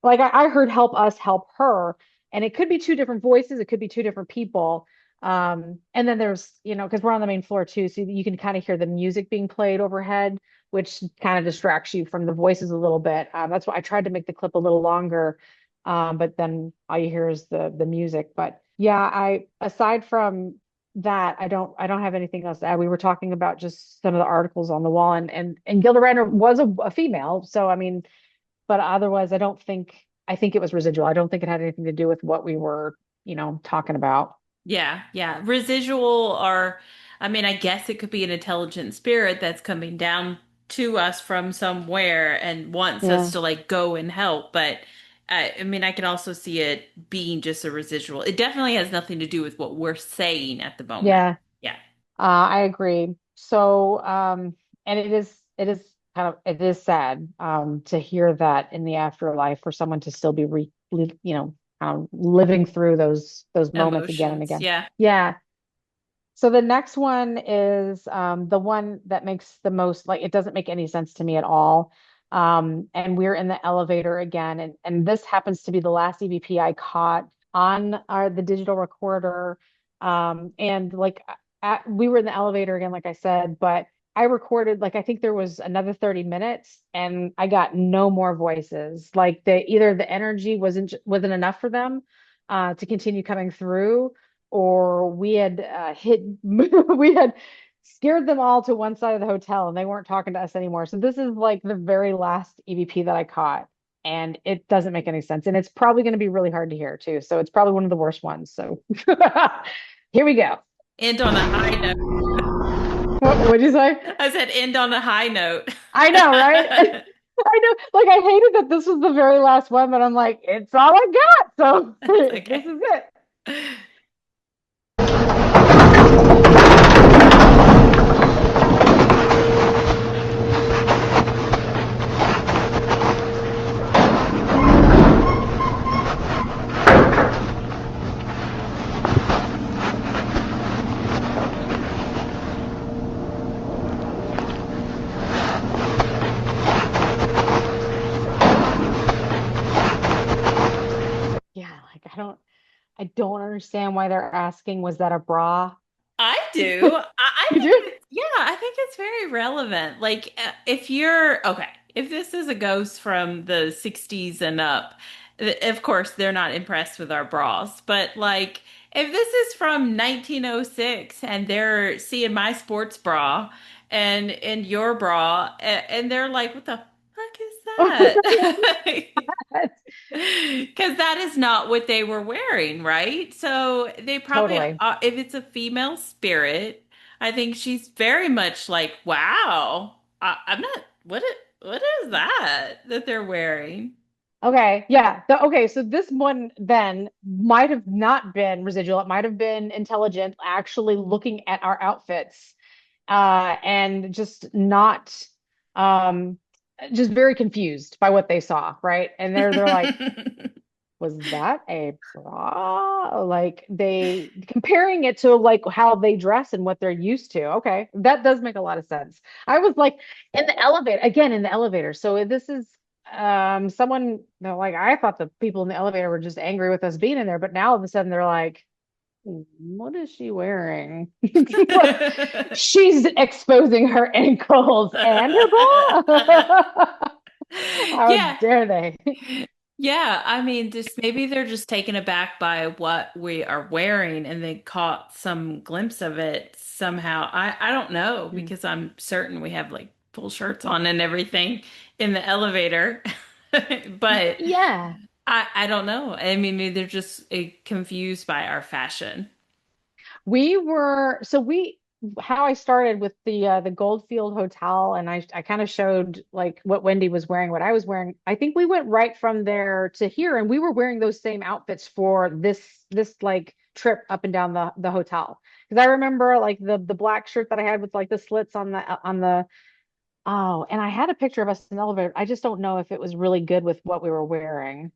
like I heard help us help her, and it could be two different voices, it could be two different people. And then there's, because we're on the main floor too, so you can kind of hear the music being played overhead, which kind of distracts you from the voices a little bit. That's why I tried to make the clip a little longer, but then all you hear is the music. But yeah, I aside from that, I don't have anything else to add. We were talking about just some of the articles on the wall, and Gilda Radner was a female, so I mean, but otherwise, I think it was residual. I don't think it had anything to do with what we were, talking about. Yeah, yeah. Residual or, I mean, I guess it could be an intelligent spirit that's coming down to us from somewhere and wants us Yeah. to like go and help. But I mean, I can also see it being just a residual. It definitely has nothing to do with what we're saying at the moment. Yeah, Yeah. I agree. So, and it is sad, to hear that in the afterlife for someone to still be living through those moments again and Emotions. again. Yeah. Yeah. So the next one is the one that makes the most, like, it doesn't make any sense to me at all. And we're in the elevator again, and this happens to be the last EVP I caught on the digital recorder. And like we were in the elevator again, like I said, but I recorded, like, I think there was another 30 minutes and I got no more voices. Like either the energy wasn't enough for them to continue coming through, or we had we had scared them all to one side of the hotel and they weren't talking to us anymore. So this is like the very last EVP that I caught, and it doesn't make any sense. And it's probably going to be really hard to hear too. So it's probably one of the worst ones. So here we go. End on a high note. What'd you say? I said end on a high note. I know, right? I know. Like I hated that this was the very last one, but I'm like, it's all I got. So That's this okay. is it. Yeah, like I don't understand why they're asking, was that a bra? I do. I You think do? yeah, I think it's very relevant. Like, if you're okay, if this is a ghost from the 60s and up, of course they're not impressed with our bras. But like, if this is from 1906 and they're seeing my sports bra and your bra, and they're like, "What the fuck is that?" Because that is not what they were wearing, right? So they probably, Totally. if it's a female spirit, I think she's very much like, "Wow, I'm not. What is that they're wearing?" Okay, yeah. Okay, so this one then might have not been residual. It might have been intelligent, actually looking at our outfits, and just not, um, just very confused by what they saw, right? And they're like, was that a bra? Like they comparing it to like how they dress and what they're used to. Okay, that does make a lot of sense. I was like in the elevator again in the elevator. So this is someone they're like I thought the people in the elevator were just angry with us being in there, but now all of a sudden they're like, what is she wearing? She's exposing her ankles and her bra. How Yeah. dare they? Yeah, I mean, just maybe they're just taken aback by what we are wearing and they caught some glimpse of it somehow. I don't know because I'm certain we have like full shirts on and everything in the elevator. But Yeah. I don't know. I mean, maybe they're just confused by our fashion. We were so we how I started with the Goldfield Hotel and I kind of showed like what Wendy was wearing, what I was wearing. I think we went right from there to here and we were wearing those same outfits for this like trip up and down the hotel. Because I remember like the black shirt that I had with like the slits on the oh, and I had a picture of us in the elevator. I just don't know if it was really good with what we were wearing.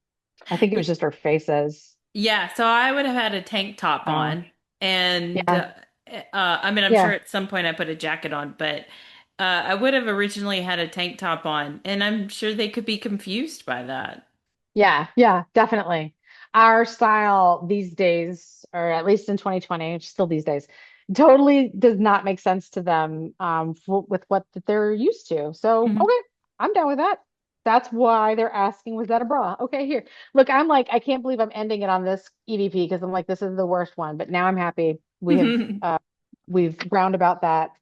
I think it was just our faces. Yeah, so I would have had a tank top Oh, on, and yeah. I mean, I'm sure Yeah. at some point I put a jacket on, but I would have originally had a tank top on, and I'm sure they could be confused by that. Yeah, yeah, definitely. Our style these days, or at least in 2020, which is still these days, totally does not make sense to them with what that they're used to. So, Mhm. okay, I'm down with that. That's why they're asking, was that a bra? Okay, here. Look, I'm like, I can't believe I'm ending it on this EVP because I'm like, this is the worst one. But now I'm happy we've roundabout that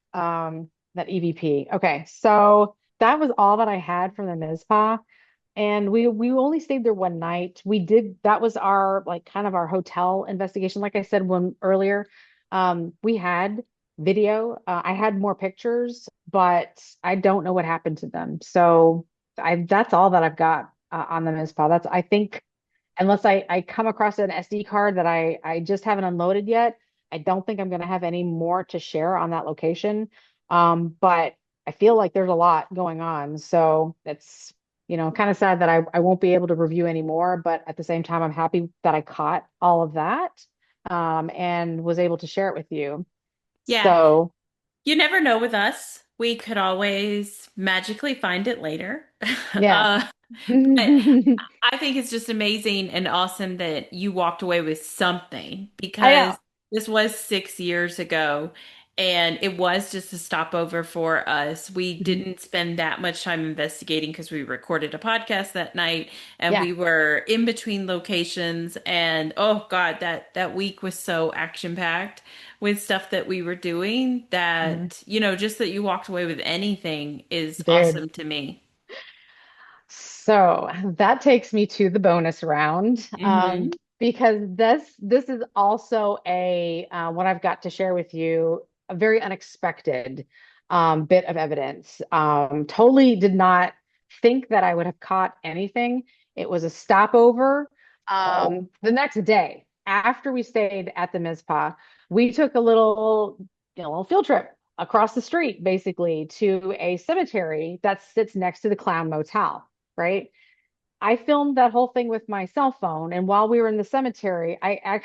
EVP. Okay, so that was all that I had from the Mizpah. And we only stayed there one night. We did that was our like kind of our hotel investigation. Like I said when earlier, we had video. I had more pictures, but I don't know what happened to them. So I that's all that I've got on the Mizpah. That's I think unless I come across an SD card that I just haven't unloaded yet, I don't think I'm gonna have any more to share on that location. But I feel like there's a lot going on. So it's kind of sad that I won't be able to review anymore, but at the same time, I'm happy that I caught all of that and was able to share it with you. Yeah, So, you never know with us. We could always magically find it later. yeah. Uh, but I think it's just amazing and awesome that you walked away with something I because know. this was 6 years ago and it was just a stopover for us. We Mhm. didn't spend that much time investigating because we recorded a podcast that night and Yeah. we were in between locations and oh God, that week was so action-packed with stuff that we were doing Mhm. that, just that you walked away with anything is Dude. awesome to me. So that takes me to the bonus round, Hmm. because this is also a what I've got to share with you, a very unexpected bit of evidence. Totally did not think that I would have caught anything. It was a stopover. The next day, after we stayed at the Mizpah, we took a little field trip across the street, basically, to a cemetery that sits next to the Clown Motel, right? I filmed that whole thing with my cell phone. And while we were in the cemetery, I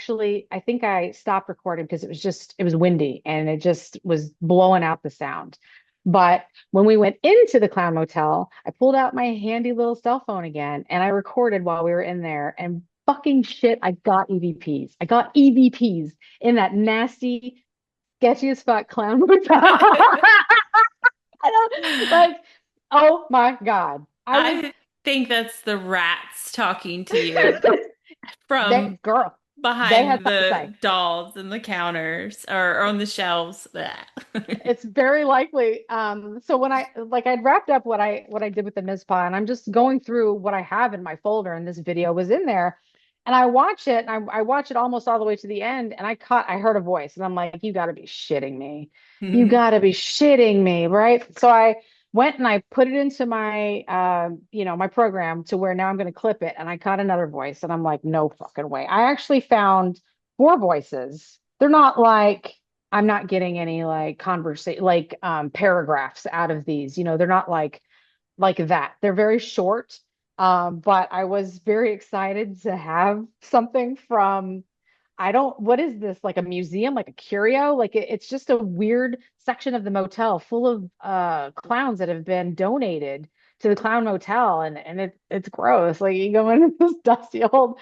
think I stopped recording because it was windy and it just was blowing out the sound. But when we went into the Clown Motel, I pulled out my handy little cell phone again and I recorded while we were in there. And fucking shit, I got EVPs. I got EVPs in that nasty, sketchy as fuck Clown Motel. I don't like, oh my God. I was I think that's the rats talking to you from that girl. They had behind something to say. the dolls and the counters or on the shelves. Bleh. It's very likely. So when I'd wrapped up what I did with the Mizpah, and I'm just going through what I have in my folder, and this video was in there. And I watch it, and I watch it almost all the way to the end, and I heard a voice, and I'm like, you got to be shitting me. You got to be shitting me, right? So I went and I put it into my my program to where now I'm going to clip it, and I caught another voice, and I'm like, no fucking way. I actually found four voices. They're not like I'm not getting any like conversation like paragraphs out of these. They're not like that. They're very short. But I was very excited to have something from I don't what is this like a museum, like a curio? Like it's just a weird section of the motel full of clowns that have been donated to the clown motel, and it's gross. Like you go into this dusty old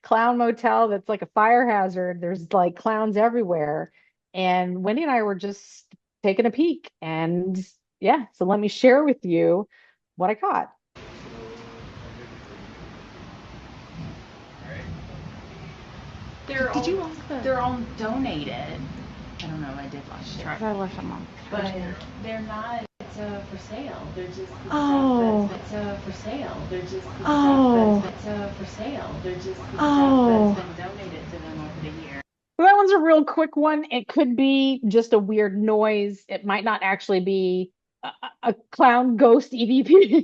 clown motel that's like a fire hazard. There's like clowns everywhere. And Wendy and I were just taking a peek. And yeah, so let me share with you what I caught. They're Did all, you lock the? they're all donated. I don't know, I did lock the truck. I left them on. But they're not for sale. They're just the Oh. stuff that's for sale. They're just the Oh. stuff that's for sale. They're just the Oh. stuff that's been donated to them over the years. Well, that one's a real quick one. It could be just a weird noise. It might not actually be a clown ghost EVP.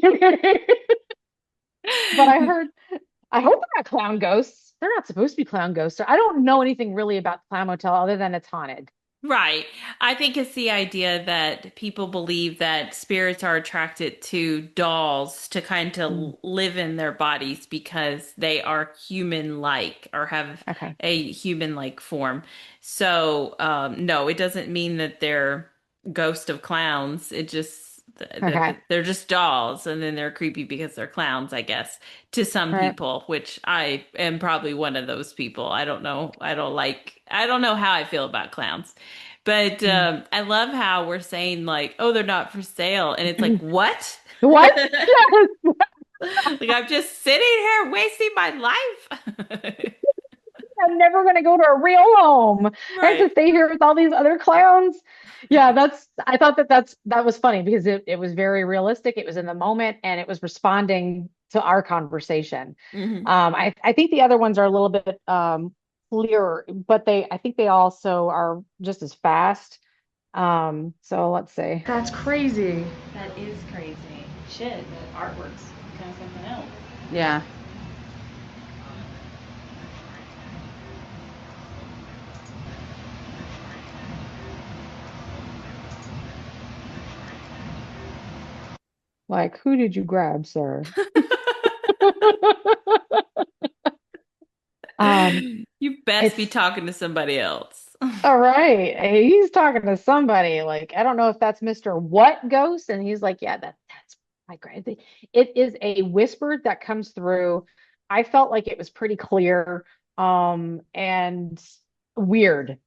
But I hope they're not clown ghosts. They're not supposed to be clown ghosts. I don't know anything really about the Clown Motel other than it's haunted. Right. I think it's the idea that people believe that spirits are attracted to dolls to kind Mm, of live in their bodies because they are human-like or have okay. a human-like form. So, no, it doesn't mean that they're ghost of clowns. It just Okay. that they're just dolls and then they're creepy because they're clowns, I guess, to some Right. people, which I am probably one of those people. I don't know. I don't know how I feel about clowns. But Mm. I love how we're saying like, oh, they're not for sale. And it's like, what? What? Like I'm just sitting here wasting my life. I'm never going to go to a real home. I have to Right. stay here with all these other clowns. Yeah, I thought that was funny because it was very realistic. It was in the moment and it was responding to our conversation. Hmm. I think the other ones are a little bit clearer, but I think they also are just as fast. So let's see. That's crazy. That is crazy. Shit, the artwork's kind of something else. Yeah. Like, who did you grab, sir? Um, You best be it's talking to somebody else. all right. He's talking to somebody. Like, I don't know if that's Mr. What Ghost. And he's like, yeah, that's my great. It is a whisper that comes through. I felt like it was pretty clear, and weird.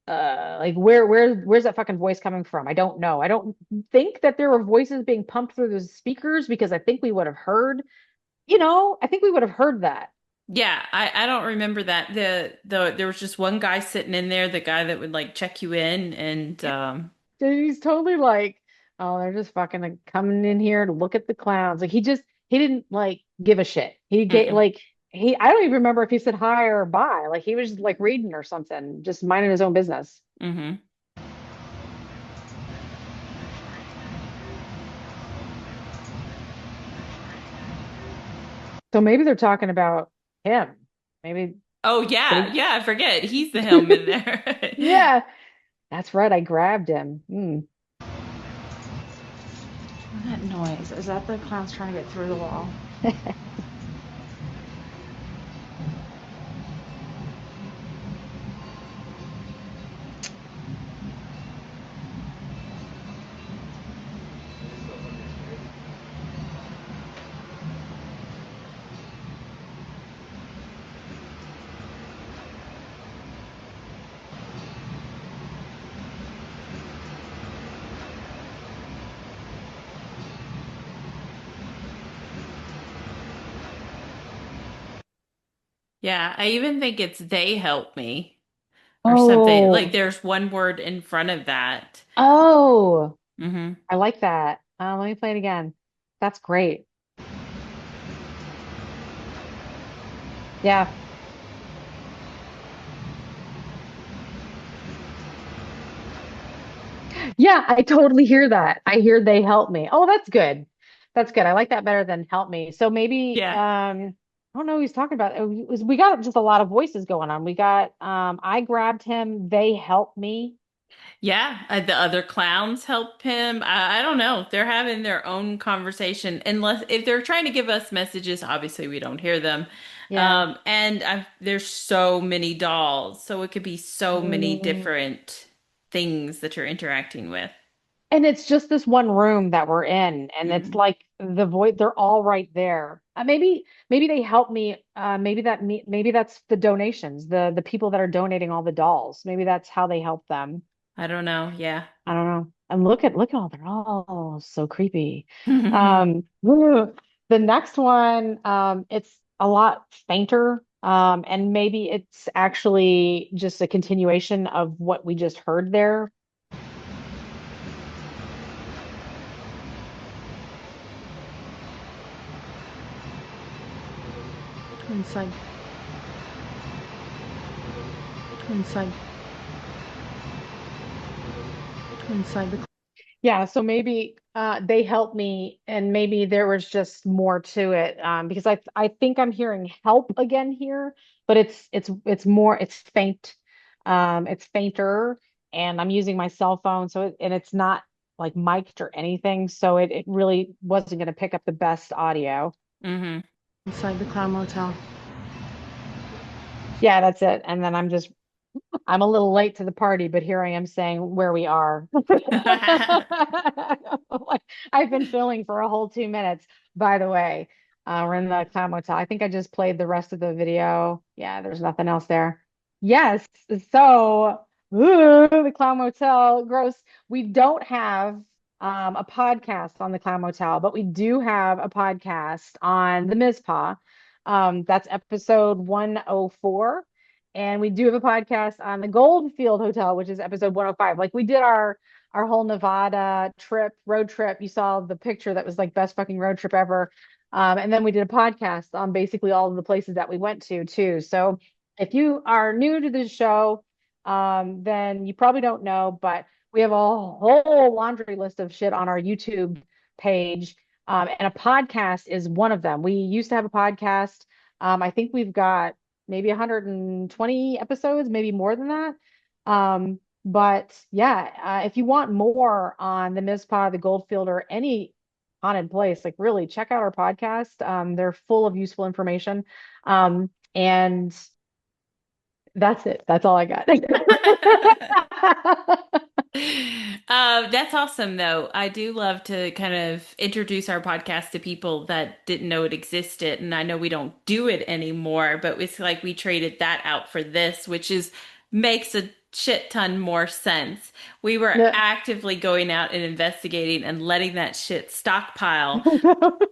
Like where's that fucking voice coming from? I don't know. I don't think that there were voices being pumped through the speakers because I think we would have heard, I think we would have heard that. Yeah, I don't remember that. There was just one guy sitting in there, the guy that would like check you in and He's totally like, oh, they're just fucking like coming in here to look at the clowns. Like he didn't like give a shit. He gave mm-mm. like I don't even remember if he said hi or bye. Like he was just like reading or something, just minding his own business. Hmm. So maybe they're talking about him. Maybe Oh did yeah, he? yeah, I forget. He's the helm in there. Yeah, that's right. I grabbed him. Hmm. That noise. Is that the clowns trying to get through the wall? Yeah, I even think it's they help me or something. Like Oh, there's one word in front of that. oh, Hmm. I like that. Let me play it again. That's great. Yeah. Yeah, I totally hear that. I hear they help me. Oh, that's good. That's good. I like that better than help me. So maybe Yeah. I don't know who he's talking about. We got just a lot of voices going on. We got I grabbed him, they helped me. Yeah, the other clowns help him. I don't know. They're having their own conversation. Unless if they're trying to give us messages, obviously we don't hear them. Yeah. There's so many dolls, so it could be so many Mm. different things that you're interacting with. And it's just this one room that we're in, and it's Hmm. like the void, they're all right there. Maybe they help me. Maybe that's the donations, the people that are donating all the dolls. Maybe that's how they help them. I don't know. Yeah. I don't know. And look at all they're all so creepy. Woo. The next one, it's a lot fainter. And maybe it's actually just a continuation of what we just heard there. Inside, inside, inside the. Yeah, so maybe they helped me, and maybe there was just more to it. Because I think I'm hearing help again here, but it's more it's faint, it's fainter, and I'm using my cell phone, so and it's not like mic'd or anything, so it really wasn't going to pick up the best audio. Hmm. Inside the Clown Motel. Yeah, that's it. And then I'm a little late to the party, but here I am saying where we are. Like, I've been filming for a whole 2 minutes, by the way. We're in the Clown Motel. I think I just played the rest of the video. Yeah, there's nothing else there. Yes. So, the Clown Motel, gross. We don't have a podcast on the Clown Motel, but we do have a podcast on the Mizpah. That's episode 104. And we do have a podcast on the Goldfield Hotel, which is episode 105. Like we did our whole Nevada trip, road trip. You saw the picture that was like best fucking road trip ever. And then we did a podcast on basically all of the places that we went to too. So if you are new to this show, then you probably don't know, but we have a whole laundry list of shit on our YouTube page. And a podcast is one of them. We used to have a podcast. I think we've got maybe 120 episodes, maybe more than that. But yeah, if you want more on the Mizpah, the Goldfield, or any haunted place, like really check out our podcast. They're full of useful information. And that's it. That's all I got. That's awesome, though. I do love to kind of introduce our podcast to people that didn't know it existed. And I know we don't do it anymore, but it's like we traded that out for this, which is makes a shit ton more sense. We were Yeah. actively going out and investigating and letting that shit stockpile.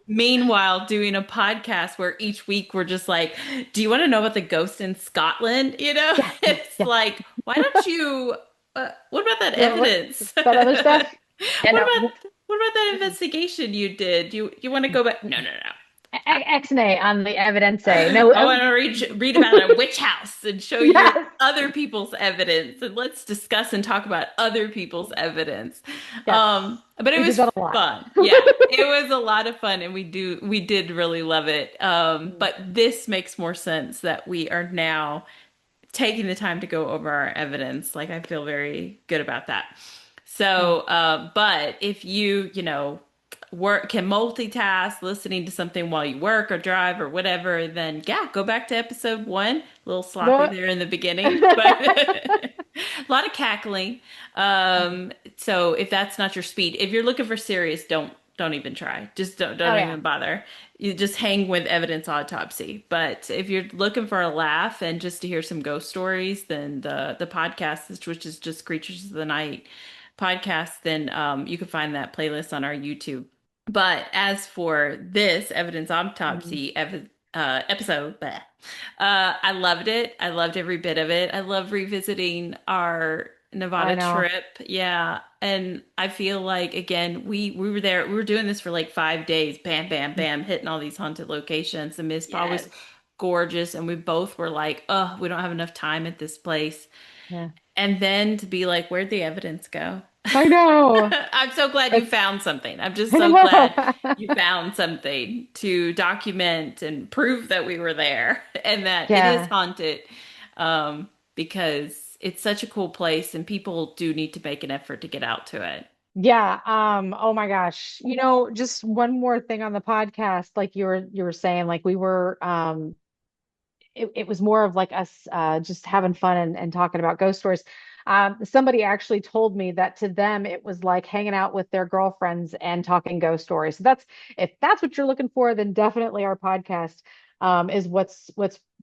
Meanwhile, doing a podcast where each week we're just like, do you want to know about the ghost in Scotland? You know, Yeah, yeah, it's yeah. like, why don't you, what about that Yeah, what evidence? that other stuff? And What about that investigation you did? You want to go back? No, no, no. X-nay on the evidence say. No, I want to read about a witch house and show you yes, other people's evidence, and let's discuss and talk about other people's evidence. yes. But it We did was that a lot. fun. Yeah, it was a lot of fun, and we did really love it. But this makes more sense that we are now taking the time to go over our evidence. Like I feel very good about that. Yeah. So, but if you know, work can multitask, listening to something while you work or drive or whatever, then yeah, go back to episode one. A little sloppy No. there in the beginning, but a lot of cackling. So if that's not your speed, if you're looking for serious, don't even try. Just Oh don't yeah. even bother. You just hang with evidence autopsy. But if you're looking for a laugh and just to hear some ghost stories, then the podcast, which is just Creatures of the Night podcast, then you can find that playlist on our YouTube. But as for this evidence Mhm. autopsy episode, bleh, I loved it. I loved every bit of it. I love revisiting our I Nevada know. trip. Yeah. And I feel like again, we were there, we were doing this for like 5 days, bam, bam, bam, hitting all these haunted locations. The Mizpah was Yes. gorgeous, and we both were like, oh, we don't have enough time at this place. Yeah. And then to be like, where'd the evidence go? I know. I'm so glad you It's, found something. I'm just I so glad know. you found something to document and prove that we were there and that it is Yeah. haunted. Because it's such a cool place and people do need to make an effort to get out to it. Yeah. Oh my gosh. Just one more thing on the podcast, like you were saying, like we were it was more of like us just having fun and talking about ghost stories. Somebody actually told me that to them it was like hanging out with their girlfriends and talking ghost stories. So that's if that's what you're looking for, then definitely our podcast is what's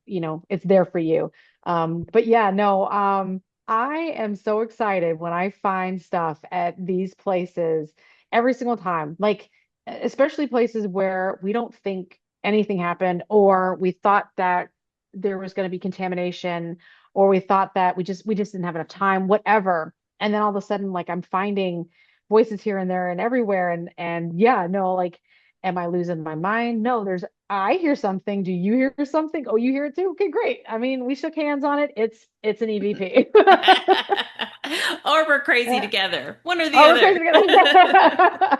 it's there for you. But yeah, no, I am so excited when I find stuff at these places every single time, like especially places where we don't think anything happened or we thought that there was going to be contamination or we thought that we just didn't have enough time, whatever. And then all of a sudden, like I'm finding voices here and there and everywhere. And yeah, no, like, am I losing my mind? No, I hear something. Do you hear something? Oh, you hear it too? Okay, great. I mean, we shook hands on it. It's an EVP. Or we're crazy Yeah. together, one or the Oh, we're crazy other. together.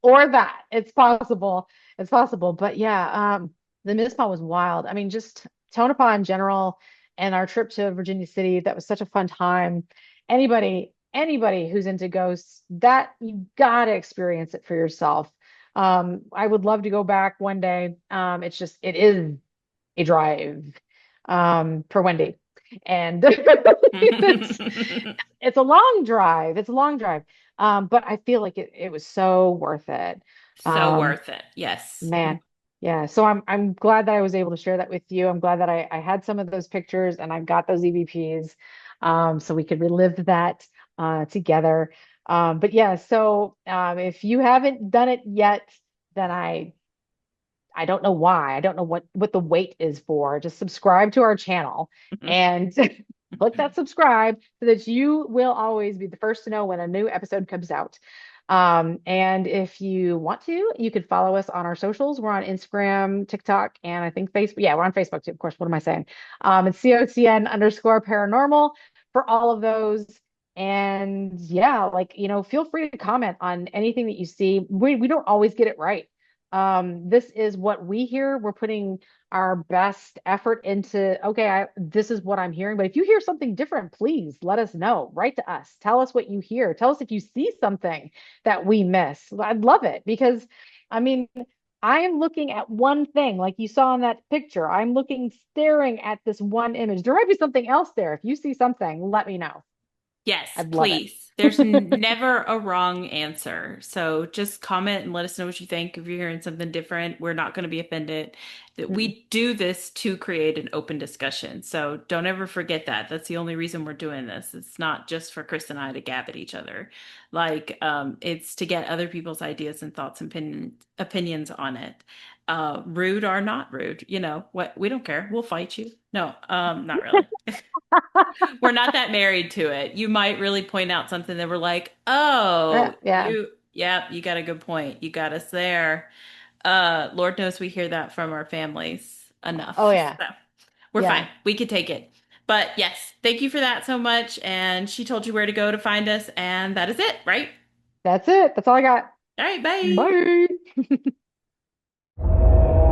Or that. It's possible. It's possible. But yeah, the Mizpah was wild. I mean, just Tonopah in general and our trip to Virginia City, that was such a fun time. Anybody who's into ghosts, that you gotta experience it for yourself. I would love to go back one day. It is a drive for Wendy. And it's a long drive. It's a long drive. But I feel like it was so worth it. So Um, worth it. Yes. man, yeah. So I'm glad that I was able to share that with you. I'm glad that I had some of those pictures and I've got those EVPs, so we could relive that together. But yeah, so if you haven't done it yet, then I don't know why. I don't know what the wait is for. Just subscribe to our channel and click that subscribe so that you will always be the first to know when a new episode comes out. And if you want to, you could follow us on our socials. We're on Instagram, TikTok, and I think Facebook. Yeah, we're on Facebook too. Of course, what am I saying? It's COTN_paranormal for all of those. And yeah, like, feel free to comment on anything that you see. We don't always get it right. This is what we hear. We're putting our best effort into, okay, this is what I'm hearing. But if you hear something different, please let us know. Write to us. Tell us what you hear. Tell us if you see something that we miss. I'd love it because, I mean, I am looking at one thing, like you saw in that picture. I'm looking, staring at this one image. There might be something else there. If you see something, let me know. Yes, I'd love it. please. There's never a wrong answer. So just comment and let us know what you think. If you're hearing something different, we're not going to be offended. That Mm. we do this to create an open discussion. So don't ever forget that. That's the only reason we're doing this. It's not just for Chris and I to gab at each other. Like, it's to get other people's ideas and thoughts and opinions on it. Rude or not rude, what, we don't care. We'll fight you. No, not really. We're not that married to it. You might really point out something that we're like, oh, Yeah. yeah, you got a good point. You got us there. Lord knows we hear that from our families enough. Oh, yeah. So we're fine. Yeah. We could take it. But yes, thank you for that so much. And she told you where to go to find us, and that is it, right? That's it. That's all I got. All right, bye. Bye.